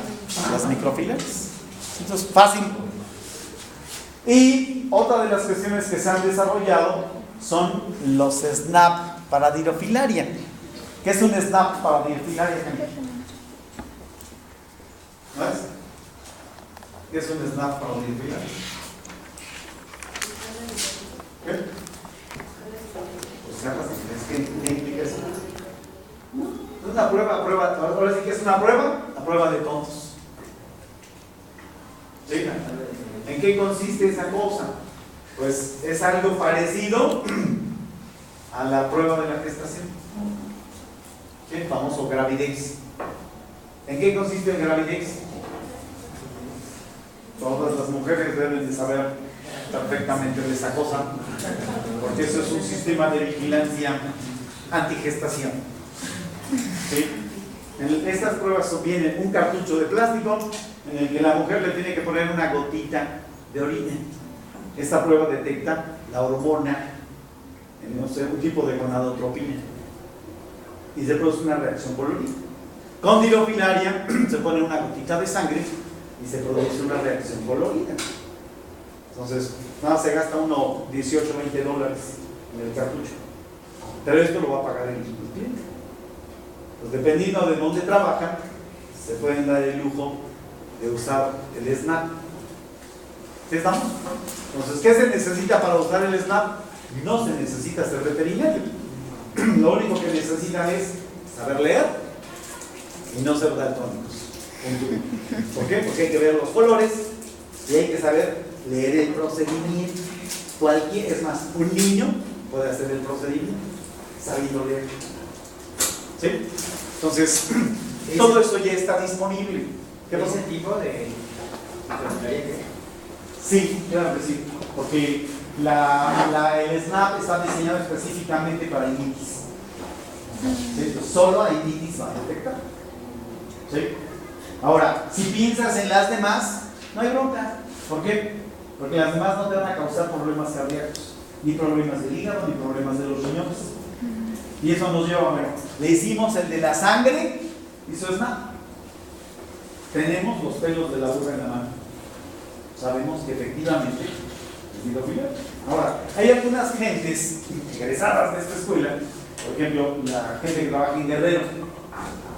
las microfilarias. Entonces, fácil. Y otra de las cuestiones que se han desarrollado son los SNAP para diofilaria. ¿Qué es un SNAP para diofilaria? ¿No es? ¿Qué es un SNAP para diofilaria? ¿Qué? Pues ¿qué implica eso? Es una prueba, ahora sí que es una prueba, la prueba de tontos. ¿Sí? ¿En qué consiste esa cosa? Pues es algo parecido a la prueba de la gestación. ¿Sí? El famoso Gravidex. ¿En qué consiste el Gravidex? Todas las mujeres deben de saber perfectamente de esa cosa, porque eso es un sistema de vigilancia antigestación. ¿Sí? En estas pruebas viene un cartucho de plástico en el que la mujer le tiene que poner una gotita de orina. Esta prueba detecta la hormona, no sé, un tipo de gonadotropina, y se produce una reacción por orina. Con diofilaria se pone una gotita de sangre y se produce una reacción por orina. Entonces, nada, se gasta uno $18-20 en el cartucho, pero esto lo va a pagar el cliente. Pues dependiendo de dónde trabajan, se pueden dar el lujo de usar el SNAP. ¿Sí estamos? Entonces, ¿qué se necesita para usar el SNAP? No se necesita ser veterinario. Lo único que necesitan es saber leer y no ser daltónicos. ¿Por qué? Porque hay que ver los colores y hay que saber leer el procedimiento. Es más, un niño puede hacer el procedimiento sabiendo leer. ¿Sí? Entonces, todo eso ya está disponible. ¿Qué pasa? ¿Ese tipo de Sí, claro que sí. Porque el SNAP está diseñado específicamente para initis. ¿Sí? Solo a initis va a detectar. ¿Sí? Ahora, si piensas en las demás, no hay bronca. ¿Por qué? Porque las demás no te van a causar problemas cardíacos, ni problemas del hígado, ni problemas de los riñones. Y eso nos lleva, bueno, le hicimos el de la sangre, hizo SNAP. Tenemos los pelos de la burra en la mano. Sabemos que efectivamente es diofilaria. Ahora, hay algunas gentes egresadas de esta escuela, por ejemplo, la gente que trabaja en Guerrero,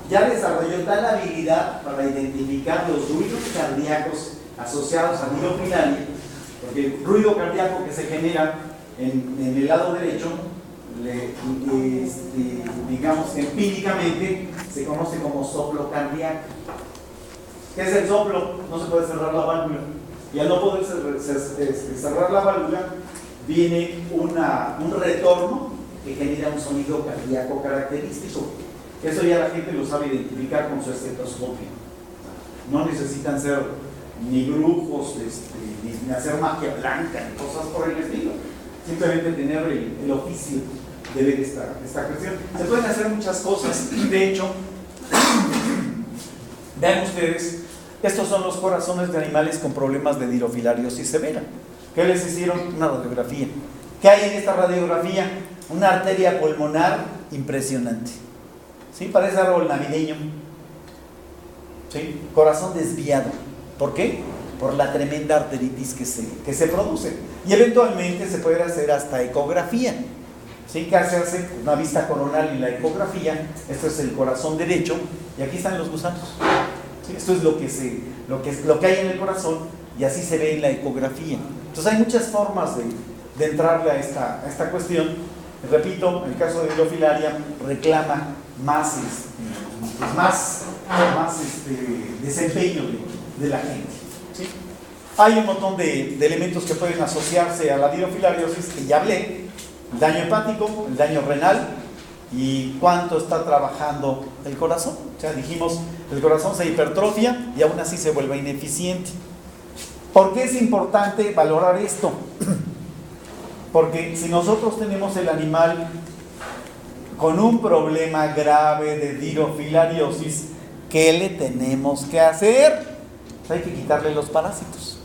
ya desarrolló tal habilidad para identificar los ruidos cardíacos asociados a diofilaria, porque el ruido cardíaco que se genera en el lado derecho digamos, empíricamente se conoce como soplo cardíaco. ¿Qué es el soplo? No se puede cerrar la válvula. Y al no poder cerrar la válvula, viene un retorno que genera un sonido cardíaco característico. Eso ya la gente lo sabe identificar con su estetoscopio. No necesitan ser ni brujos, ni hacer magia blanca, ni cosas por el estilo. Simplemente tener el oficio de ver esta cuestión. Se pueden hacer muchas cosas. De hecho, vean ustedes, estos son los corazones de animales con problemas de dirofilariasis severa. ¿Qué les hicieron? Una radiografía. ¿Qué hay en esta radiografía? Una arteria pulmonar impresionante. ¿Sí? Parece árbol navideño. ¿Sí? Corazón desviado. ¿Por qué? Por la tremenda arteritis que se produce. Y eventualmente se puede hacer hasta ecografía. ¿Sí? ¿Qué hace? Una vista coronal y la ecografía. Esto es el corazón derecho. Y aquí están los gusanos. ¿Sí? Esto es lo que hay en el corazón. Y así se ve en la ecografía. Entonces hay muchas formas de entrarle a esta cuestión. Repito, el caso de hidrofilaria reclama más desempeño de la gente. ¿Sí? Hay un montón de elementos que pueden asociarse a la hidrofilariosis, que ya hablé: el daño hepático, el daño renal y cuánto está trabajando el corazón. O sea, dijimos, el corazón se hipertrofia y aún así se vuelve ineficiente. ¿Por qué es importante valorar esto? Porque si nosotros tenemos el animal con un problema grave de hidrofilariosis, ¿qué le tenemos que hacer? Hay que quitarle los parásitos.